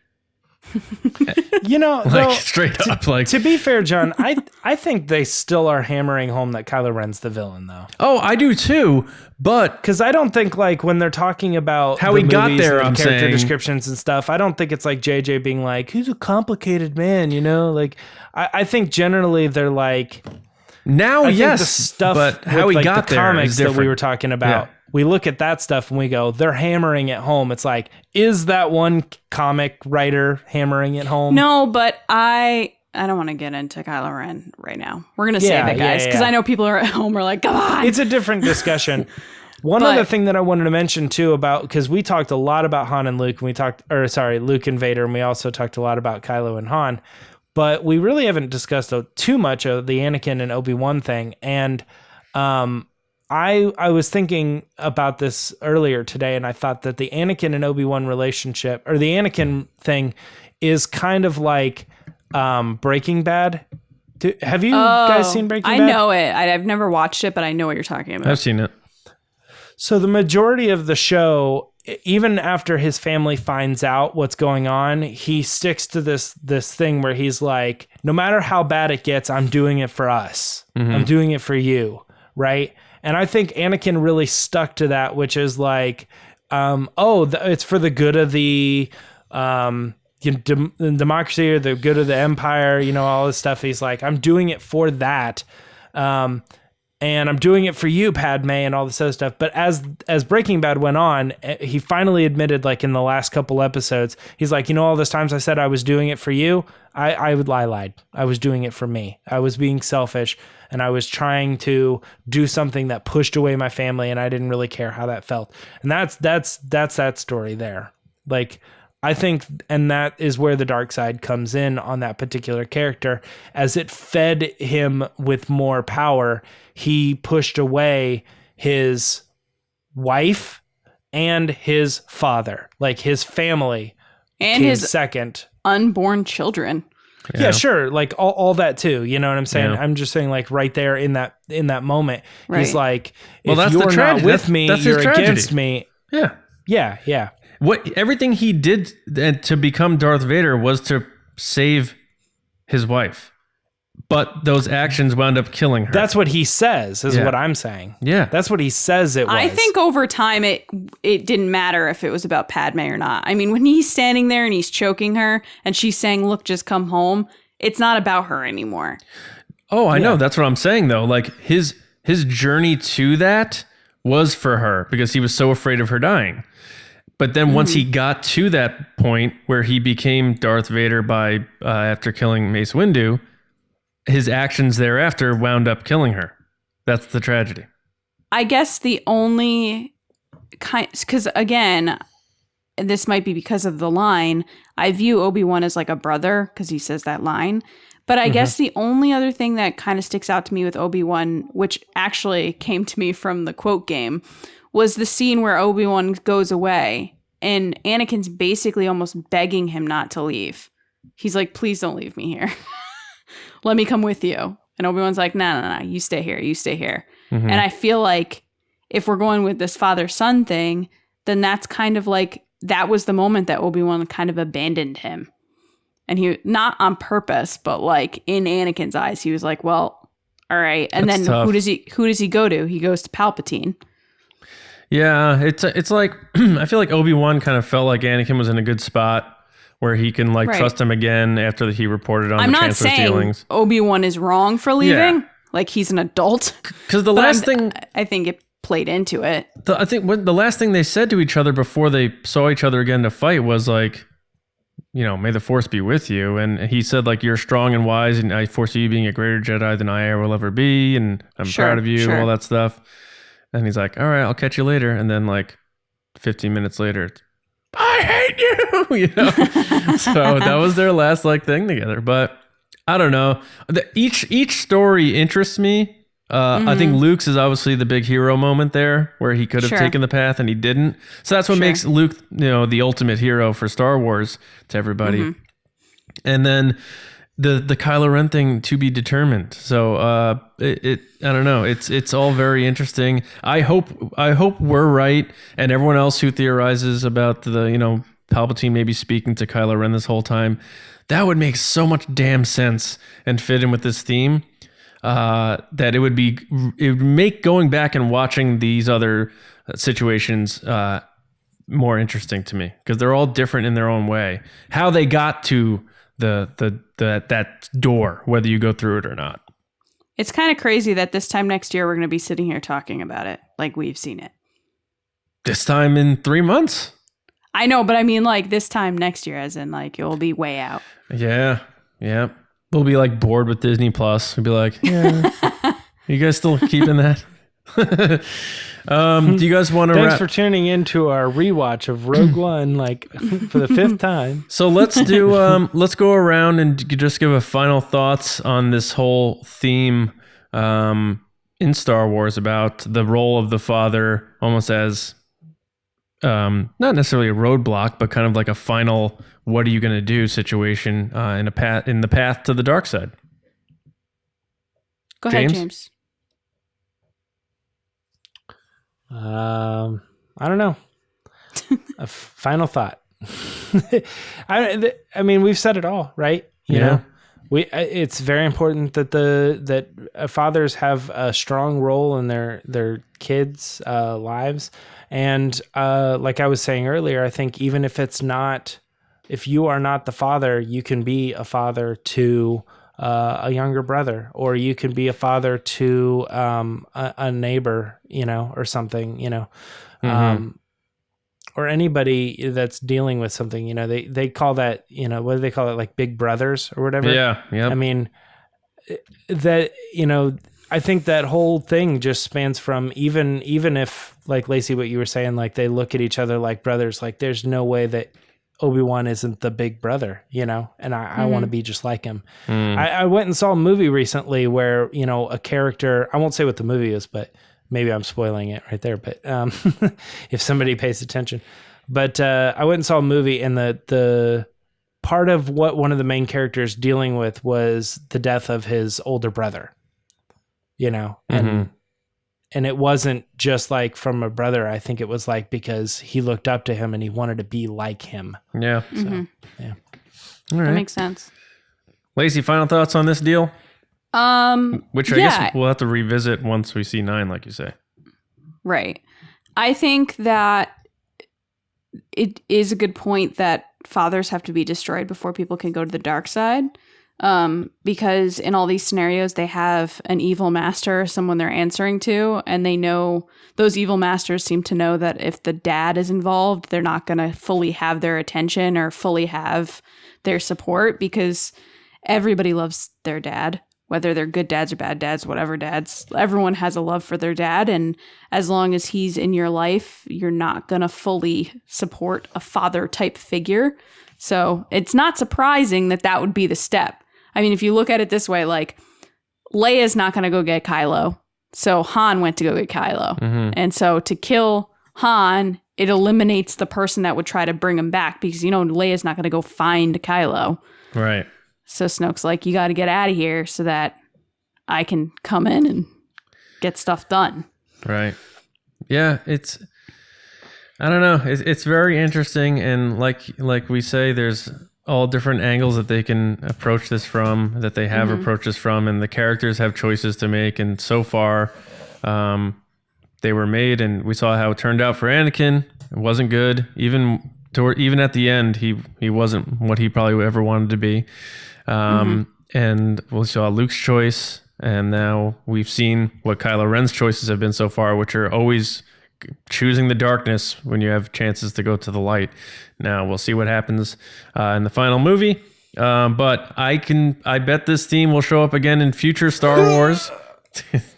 Like, though, straight up. Like, to be fair, John, I think they still are hammering home that Kylo Ren's the villain, though. oh, I do too. But Because I don't think, like, when they're talking about How the he got movies there, and I'm the character saying. descriptions and stuff, I don't think it's like JJ being like, he's a complicated man, Like, I think generally they're like, now, I think yes. the stuff but with, how he like, got the there comics is that different. we were talking about. Yeah. We look at that stuff and we go, they're hammering it home. It's like, is that one comic writer hammering it home? No, but I don't want to get into Kylo Ren right now. We're going to save it, guys, because I know people are at home are like, come on. It's a different discussion. One other thing that I wanted to mention too about, because we talked a lot about Han and Luke, and Luke and Vader, and we also talked a lot about Kylo and Han, but we really haven't discussed too much of the Anakin and Obi-Wan thing. And I was thinking about this earlier today, and I thought that the Anakin and Obi-Wan relationship, or the Anakin thing, is kind of like Breaking Bad. Have you guys seen Breaking Bad? I know it. I've never watched it, but I know what you're talking about. I've seen it. So the majority of the show, even after his family finds out what's going on, he sticks to this thing where he's like, no matter how bad it gets, I'm doing it for us. I'm doing it for you, right? And I think Anakin really stuck to that, which is like, it's for the good of the democracy or the good of the empire, all this stuff. He's like, I'm doing it for that. And I'm doing it for you, Padme, and all this other stuff. But as Breaking Bad went on, he finally admitted, like in the last couple episodes, he's like, all those times I said I was doing it for you, I lied. I was doing it for me. I was being selfish, and I was trying to do something that pushed away my family, and I didn't really care how that felt. And that's that story there. Like, I think, and that is where the dark side comes in on that particular character. As it fed him with more power, he pushed away his wife and his father, like his family, And his second. unborn children. Yeah, sure. Like all that too. You know what I'm saying? Yeah. I'm just saying, like right there in that moment, he's Right. like, Well, if that's the you're not tragedy. with me, That's his you're tragedy. against me. Yeah. Yeah. Everything he did to become Darth Vader was to save his wife. But those actions wound up killing her. That's what he says, is Yeah. what I'm saying. Yeah. That's what he says it was. I think over time it didn't matter if it was about Padme or not. I mean, when he's standing there and he's choking her and she's saying, "Look, just come home," it's not about her anymore. Oh, I know. That's what I'm saying, though. Like, his journey to that was for her because he was so afraid of her dying. But then once he got to that point where he became Darth Vader by after killing Mace Windu, his actions thereafter wound up killing her. That's the tragedy. I guess the only kind, because again, this might be because of the line, I view Obi-Wan as like a brother because he says that line. But I guess the only other thing that kind of sticks out to me with Obi-Wan, which actually came to me from the quote game, was the scene where Obi-Wan goes away and Anakin's basically almost begging him not to leave. He's like, "Please don't leave me here. Let me come with you." And Obi-Wan's like, no, you stay here. You stay here. And I feel like if we're going with this father-son thing, then that's kind of like, that was the moment that Obi-Wan kind of abandoned him. And he, not on purpose, but like in Anakin's eyes, he was like, well, All right. And That's then tough. who does he go to? He goes to Palpatine. Yeah, it's like I feel like Obi-Wan kind of felt like Anakin was in a good spot where he can like Right. trust him again after he reported on I'm the not Chancellor's saying dealings. Obi-Wan is wrong for leaving. Yeah. Like he's an adult. Because the But last thing I think it played into it. I think when the last thing they said to each other before they saw each other again to fight was like, you know, may the Force be with you. And he said like, you're strong and wise, and I foresee you being a greater Jedi than I will ever be, and I'm Sure, proud of you, sure. all that stuff. And he's like, all right, I'll catch you later. And then like 15 minutes later, it's, I hate you, you know. So that was their last like thing together. But I don't know. Each story interests me. I think Luke's is obviously the big hero moment there, where he could have Sure. taken the path and he didn't. So that's what Sure. makes Luke, you know, the ultimate hero for Star Wars to everybody. And then the Kylo Ren thing to be determined. So I don't know. It's all very interesting. I hope we're right, and everyone else who theorizes about the, you know, Palpatine maybe speaking to Kylo Ren this whole time, that would make so much damn sense and fit in with this theme. That it would make going back and watching these other situations more interesting to me, because they're all different in their own way. How they got to that door, whether you go through it or not. It's kind of crazy that this time next year we're going to be sitting here talking about it like we've seen it. This time in 3 months. I know, but I mean like this time next year, as in like it will be way out. Yeah. We'll be like bored with Disney Plus. We'll be like, yeah, you guys still keeping that? Do you guys want to Thanks wrap? for tuning into our rewatch of Rogue One, like for the 5th time. So let's do let's go around and just give a final thoughts on this whole theme in Star Wars about the role of the father, almost as not necessarily a roadblock, but kind of like a final what are you going to do situation in the path to the dark side. Go ahead, James? James. I don't know. A final thought. I mean, we've said it all, right? You know, it's very important that fathers have a strong role in their kids' lives, and like I was saying earlier, I think even if you are not the father, you can be a father to a younger brother, or you can be a father to a neighbor, you know, or something, you know, or anybody that's dealing with something, you know. They call that, you know, what do they call it, like big brothers or whatever? Yeah. I mean, that, you know, I think that whole thing just spans from even if, like Lacey, what you were saying, like they look at each other like brothers, like there's no way that Obi-Wan isn't the big brother, you know, and I want to be just like him. I went and saw a movie recently where, you know, a character, I won't say what the movie is, but maybe I'm spoiling it right there, but if somebody pays attention. But I went and saw a movie, and the part of what one of the main characters dealing with was the death of his older brother, you know, and it wasn't just like from a brother. I think it was like because he looked up to him and he wanted to be like him. Yeah. So, yeah. All right. That makes sense. Lacey, final thoughts on this deal? Which I yeah. guess we'll have to revisit once we see 9, like you say. Right. I think that it is a good point that fathers have to be destroyed before people can go to the dark side. Because in all these scenarios, they have an evil master, someone they're answering to, and they know, those evil masters seem to know that if the dad is involved, they're not going to fully have their attention or fully have their support, because everybody loves their dad, whether they're good dads or bad dads, whatever dads. Everyone has a love for their dad, and as long as he's in your life, you're not going to fully support a father type figure. So it's not surprising that would be the step. I mean, if you look at it this way, like Leia's not going to go get Kylo. So Han went to go get Kylo. And so to kill Han, it eliminates the person that would try to bring him back, because, you know, Leia's not going to go find Kylo. Right. So Snoke's like, you got to get out of here so that I can come in and get stuff done. Right. Yeah, I don't know. It's very interesting, and like we say, there's all different angles that they can approach this from, that they have approached this from, and the characters have choices to make. And so far, they were made, and we saw how it turned out for Anakin. It wasn't good. Even at the end, he wasn't what he probably ever wanted to be. And we saw Luke's choice, and now we've seen what Kylo Ren's choices have been so far, which are always choosing the darkness when you have chances to go to the light. Now we'll see what happens in the final movie. But I bet this theme will show up again in future Star Wars.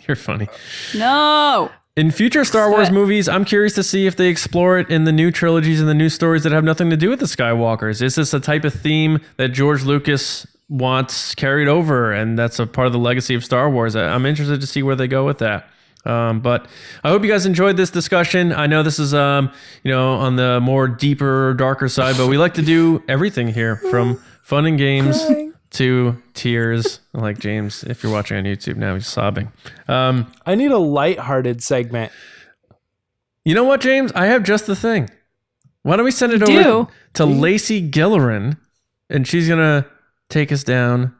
You're funny. No. In future Star Wars movies, I'm curious to see if they explore it in the new trilogies and the new stories that have nothing to do with the Skywalkers. Is this a type of theme that George Lucas wants carried over, and that's a part of the legacy of Star Wars? I'm interested to see where they go with that. But I hope you guys enjoyed this discussion. I know this is, on the more deeper, darker side, but we like to do everything here, from fun and games to tears. Like James, if you're watching on YouTube now, he's sobbing. I need a lighthearted segment. You know what, James? I have just the thing. Why don't we send it over to Lacey Gillerin, and she's going to take us down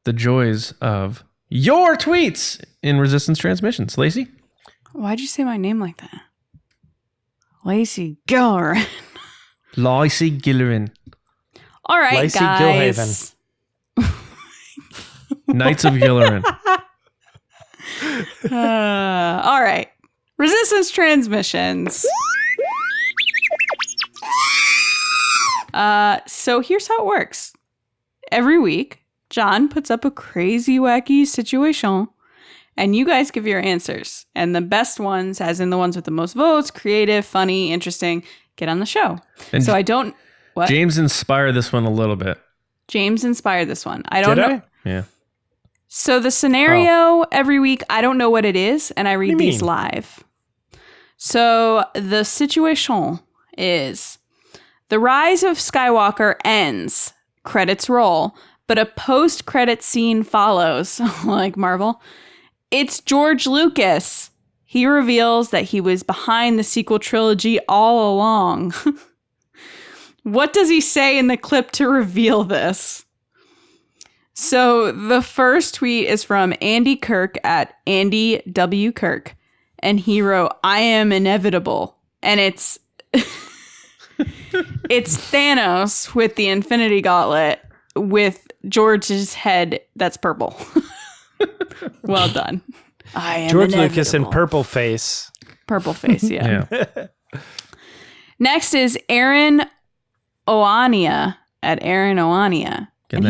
the joys of your tweets in Resistance Transmissions. Lacey? Why'd you say my name like that? Lacey Gillerin. Lacey Gillerin. All right, Lacey guys. Knights of Gillerin. All right. Resistance Transmissions. So here's how it works. Every week, John puts up a crazy, wacky situation, and you guys give your answers. And the best ones, as in the ones with the most votes, creative, funny, interesting, get on the show. And so I don't... What? James inspired this one a little bit. James inspired this one. I don't know. Yeah. So the scenario every week, I don't know what it is, and I read these live. So the situation is the rise of Skywalker ends, credits roll, but a post-credit scene follows, like Marvel. It's George Lucas. He reveals that he was behind the sequel trilogy all along. What does he say in the clip to reveal this? So the first tweet is from Andy Kirk at Andy W. Kirk. And he wrote, "I am inevitable." And it's it's Thanos with the Infinity Gauntlet with George's head that's purple. Well done. I am George inevitable. Lucas in purple face. Purple face, yeah. Next is Aaron Oania at Aaron Oania. And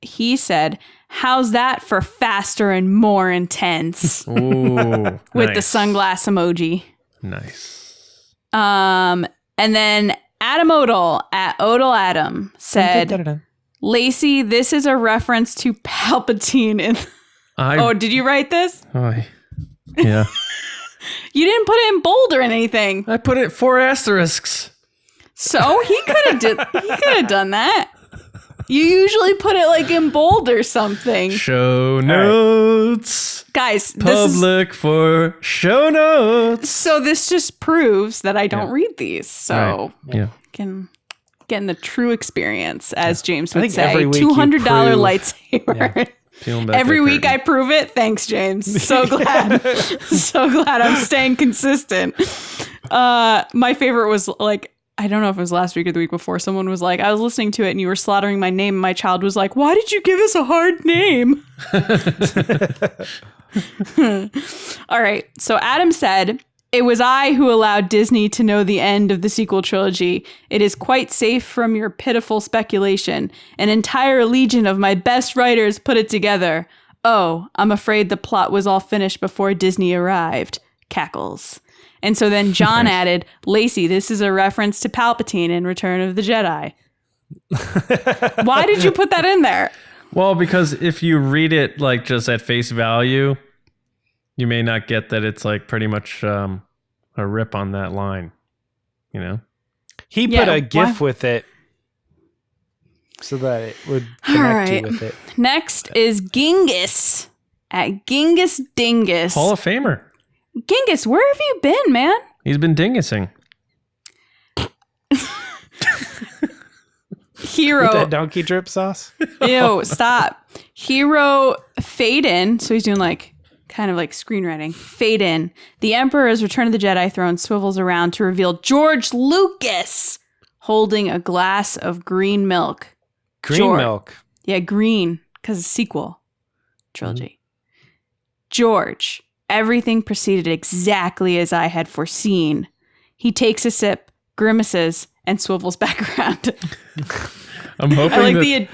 he said, "How's that for faster and more intense?" Ooh, with the sunglass emoji. Nice. And then Adam Odell at Odell Adam said, "Lacey, this is a reference to Palpatine in..." Oh, did you write this? Yeah. You didn't put it in bold or anything. I put it 4 asterisks. So he could have done that. You usually put it like in bold or something. Show notes. Guys, Public for show notes. So this just proves that I don't read these. So getting the true experience, as James would say. $200 lightsaber. Every week I prove it. Thanks, James. So glad. So glad I'm staying consistent. My favorite was like, I don't know if it was last week or the week before, someone was like, I was listening to it and you were slaughtering my name. And my child was like, "Why did you give us a hard name?" All right. So Adam said, "It was I who allowed Disney to know the end of the sequel trilogy. It is quite safe from your pitiful speculation. An entire legion of my best writers put it together. Oh, I'm afraid the plot was all finished before Disney arrived." Cackles. And so then John added, "Lacey, this is a reference to Palpatine in Return of the Jedi." Why did you put that in there? Well, because if you read it like just at face value, you may not get that it's like pretty much a rip on that line, you know? He put a GIF with it so that it would connect you with it. Next is Genghis at Genghis Dingus. Hall of Famer. Genghis, where have you been, man? He's been dingusing. Hero. With that donkey drip sauce? Ew, stop. Hero fade in. So he's doing like kind of like screenwriting. Fade in. The Emperor's Return of the Jedi throne swivels around to reveal George Lucas holding a glass of green milk. Green milk. Yeah, green, because it's sequel trilogy. George, everything proceeded exactly as I had foreseen. He takes a sip, grimaces, and swivels back around. I'm hoping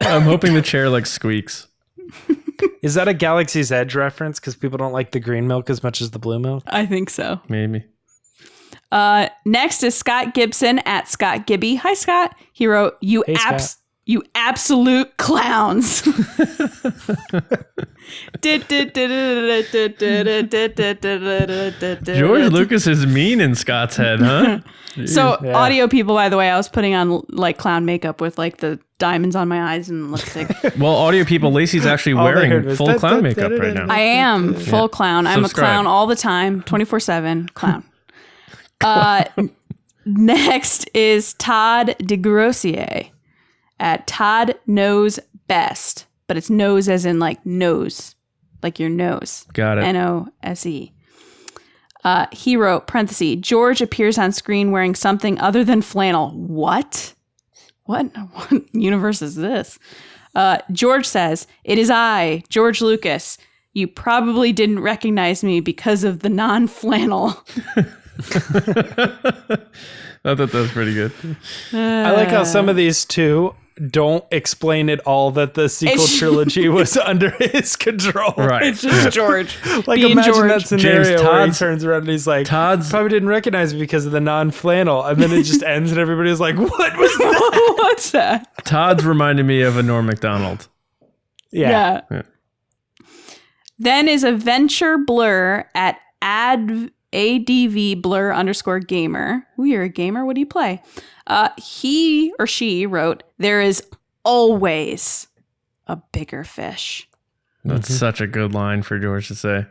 I'm hoping the chair like squeaks. Is that a Galaxy's Edge reference? Because people don't like the green milk as much as the blue milk? I think so. Maybe. Next is Scott Gibson at Scott Gibby. Hi, Scott. He wrote, You absolute clowns. George Lucas is mean in Scott's head, huh? So audio people, by the way, I was putting on like clown makeup with like the diamonds on my eyes and lipstick. Well, audio people, Lacey's actually wearing full clown makeup right now. I am full clown. I'm a clown all the time, 24/7 clown. Next is Todd DeGrossier at Todd Knows Best, but it's nose as in like nose, like your nose. Got it. Nose. He wrote, parenthesis, George appears on screen wearing something other than flannel. What universe is this? George says, it is I, George Lucas. You probably didn't recognize me because of the non-flannel. I thought that was pretty good. I like how some of these two don't explain at all that the sequel trilogy was under his control. Right. It's just George. Like being imagine George. that scenario James, where he Todd's- turns around and he's like, Todd's- probably didn't recognize me because of the non-flannel. And then it just ends and everybody's like, what was that? What's that? Todd's reminded me of a Norm Macdonald. Yeah. Yeah. Then is Adventure Blur at ADV Blur _gamer. Ooh, you're a gamer? What do you play? He or she wrote, there is always a bigger fish. That's such a good line for George to say.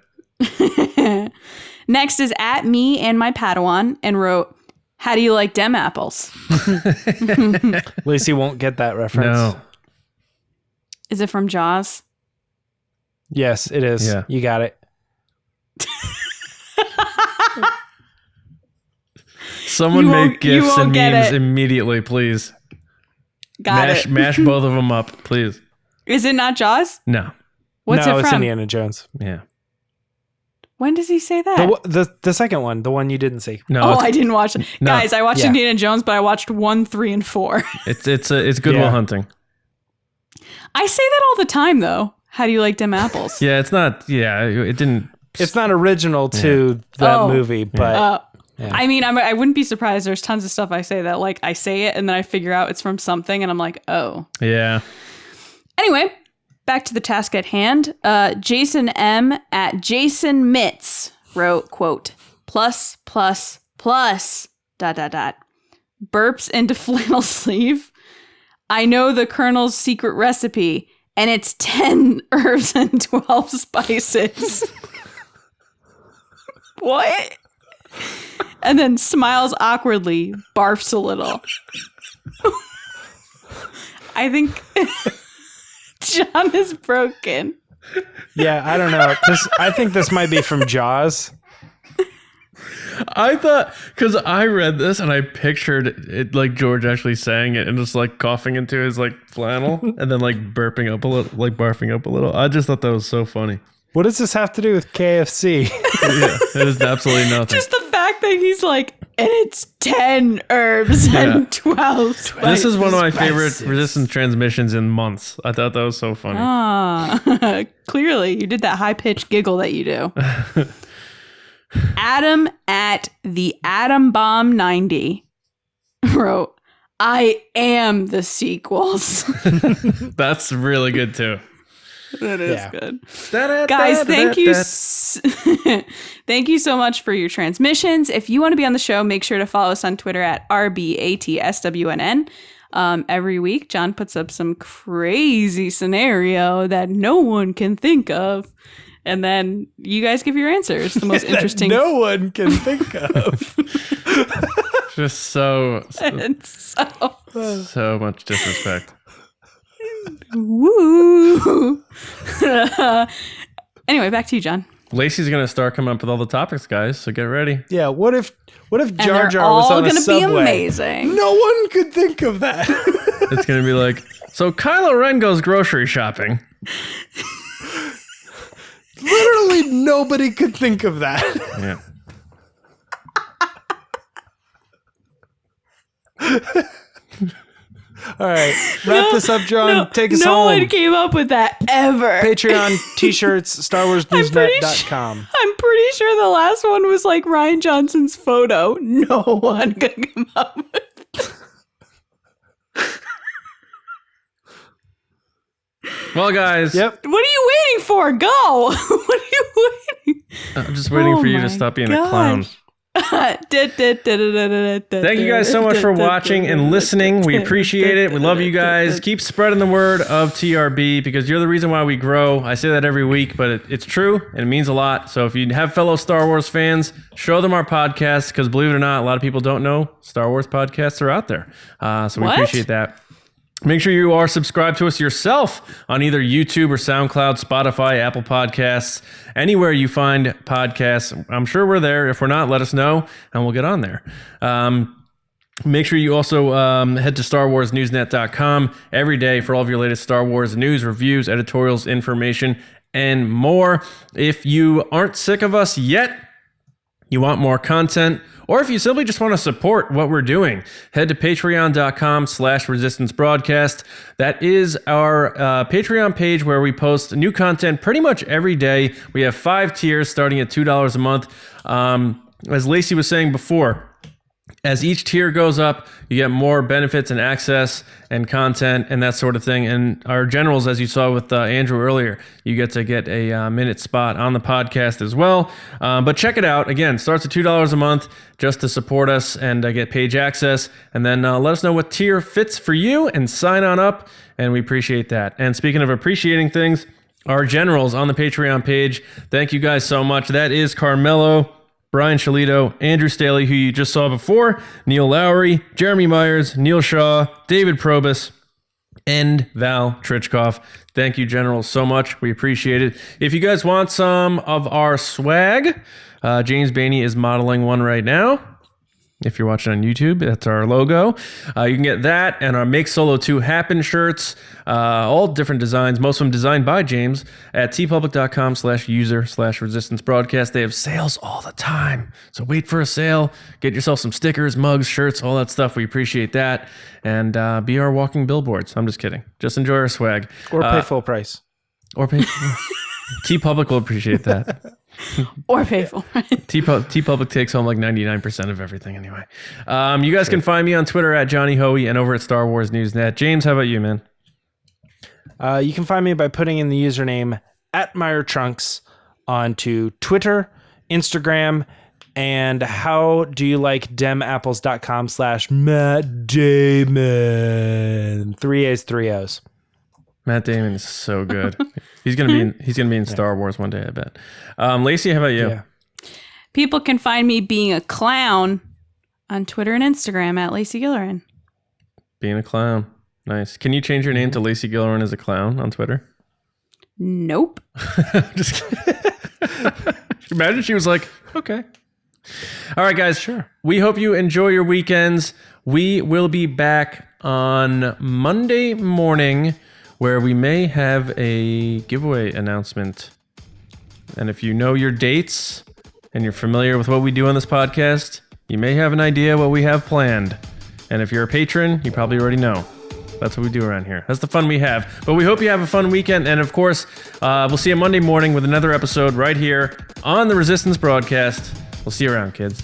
Next is at me and my Padawan and wrote, how do you like dem apples? Lacey won't get that reference. No. Is it from Jaws? Yes, it is. Yeah. You got it. Someone You won't- make gifs you and won't get memes it. immediately, please. Got it. Mash both of them up, please. Is it not Jaws? No. What's no, it it's from? Indiana Jones. Yeah. When does he say that? The second one, the one you didn't see. No. Oh, it's, I didn't watch it. No. Guys, I watched Yeah. Indiana Jones, but I watched 1, 3, and 4. it's Good Will Yeah. Hunting. I say that all the time, though. How do you like dem apples? Yeah, it's not. Yeah, it didn't. It's not original to that movie, but I mean, I wouldn't be surprised. There's tons of stuff I say that, like, I say it and then I figure out it's from something, and I'm like, oh. Yeah. Anyway, back to the task at hand. Jason M. at Jason Mitz wrote, quote, plus, burps into flannel sleeve. I know the Colonel's secret recipe, and it's 10 herbs and 12 spices. What? And then smiles awkwardly, barfs a little. I think John is broken. yeah, I don't know. I think this might be from Jaws. I thought, because I read this and I pictured it like George actually saying it and just like coughing into his like flannel and then like burping up a little, like barfing up a little. I just thought that was so funny. What does this have to do with KFC? Yeah, it is absolutely nothing. Just the fact that he's like, and it's 10 herbs and 12 spices. This is one of my favorite Resistance transmissions in months. I thought that was so funny. Ah, clearly you did that high-pitched giggle that you do. Adam at the Atom Bomb 90 wrote, I am the sequels. That's really good too. That is Yeah. good. Guys, thank you. Thank you so much for your transmissions. If you want to be on the show, make sure to follow us on Twitter at RBATSWNN. Every week, John puts up some crazy scenario that no one can think of. And then you guys give your answers. The most interesting. No one can think of. Just so It's so much disrespect. woo. Anyway, back to you, John. Lacey's gonna start coming up with all the topics, guys. So get ready. Yeah, what if And Jar they're Jar was all on a gonna subway? be amazing. No one could think of that. It's gonna be like, so Kylo Ren goes grocery shopping. Literally nobody could think of that. Yeah. All right, wrap this up, John. Take us no home. one came up with that ever. Patreon, t-shirts, StarWarsNewsNet.com. I'm pretty sure the last one was like Ryan Johnson's photo. No one could come up with. Well, guys. Yep. What are you waiting for? Go. What are you waiting? I'm just waiting for you to stop being a clown. Thank Thank you guys so much for watching and listening. We appreciate it. We love you guys. Keep spreading the word of TRB because you're the reason why we grow. I say that every week, but it's true and it means a lot. So if you have fellow Star Wars fans, show them our podcast because believe it or not, a lot of people don't know Star Wars podcasts are out there. So we appreciate that. Make sure you are subscribed to us yourself on either YouTube or SoundCloud, Spotify, Apple Podcasts, anywhere you find podcasts. I'm sure we're there. If we're not, let us know and we'll get on there. Make sure you also head to StarWarsNewsNet.com every day for all of your latest Star Wars news, reviews, editorials, information, and more. If you aren't sick of us yet, you want more content, or if you simply just want to support what we're doing, head to patreon.com/resistance broadcast. That is our Patreon page where we post new content pretty much every day. We have 5 tiers starting at $2 a month. As Lacey was saying before, as each tier goes up, you get more benefits and access and content and that sort of thing. And our generals, as you saw with Andrew earlier, you get to get a minute spot on the podcast as well. But check it out. Again, starts at $2 a month just to support us and get page access. And then let us know what tier fits for you and sign on up. And we appreciate that. And speaking of appreciating things, our generals on the Patreon page, thank you guys so much. That is Carmelo, Brian Shalito, Andrew Staley, who you just saw before, Neil Lowry, Jeremy Myers, Neil Shaw, David Probus, and Val Trichkoff. Thank you, Generals, so much. We appreciate it. If you guys want some of our swag, James Bainey is modeling one right now. If you're watching on YouTube, that's our logo. You can get that and our Make Solo 2 Happen shirts, all different designs, most of them designed by James, at tpublic.com/user/resistance broadcast. They have sales all the time. So wait for a sale. Get yourself some stickers, mugs, shirts, all that stuff. We appreciate that. And be our walking billboards. I'm just kidding. Just enjoy our swag. Or pay full price. Or pay. T-Public will appreciate that. Or pay for it. T-Public takes home like 99% of everything anyway. You guys can find me on Twitter at Johnny Hoey and over at Star Wars Newsnet. James, how about you, man? You can find me by putting in the username @MeyerTrunks onto Twitter, Instagram, and howdoyoulike.demapples.com/Matt Damon. 3 A's, 3 O's. Matt Damon is so good. He's gonna be in Star Wars one day, I bet. Lacey, how about you? Yeah. People can find me being a clown on Twitter and Instagram at Lacey Gillerin. Being a clown. Nice. Can you change your name to Lacey Gillerin as a clown on Twitter? Nope. Just imagine she was like, okay. All right, guys. Sure. We hope you enjoy your weekends. We will be back on Monday morning, where we may have a giveaway announcement. And if you know your dates and you're familiar with what we do on this podcast, you may have an idea what we have planned. And if you're a patron, you probably already know. That's what we do around here. That's the fun we have. But we hope you have a fun weekend. And of course, we'll see you Monday morning with another episode right here on the Resistance broadcast. We'll see you around, kids.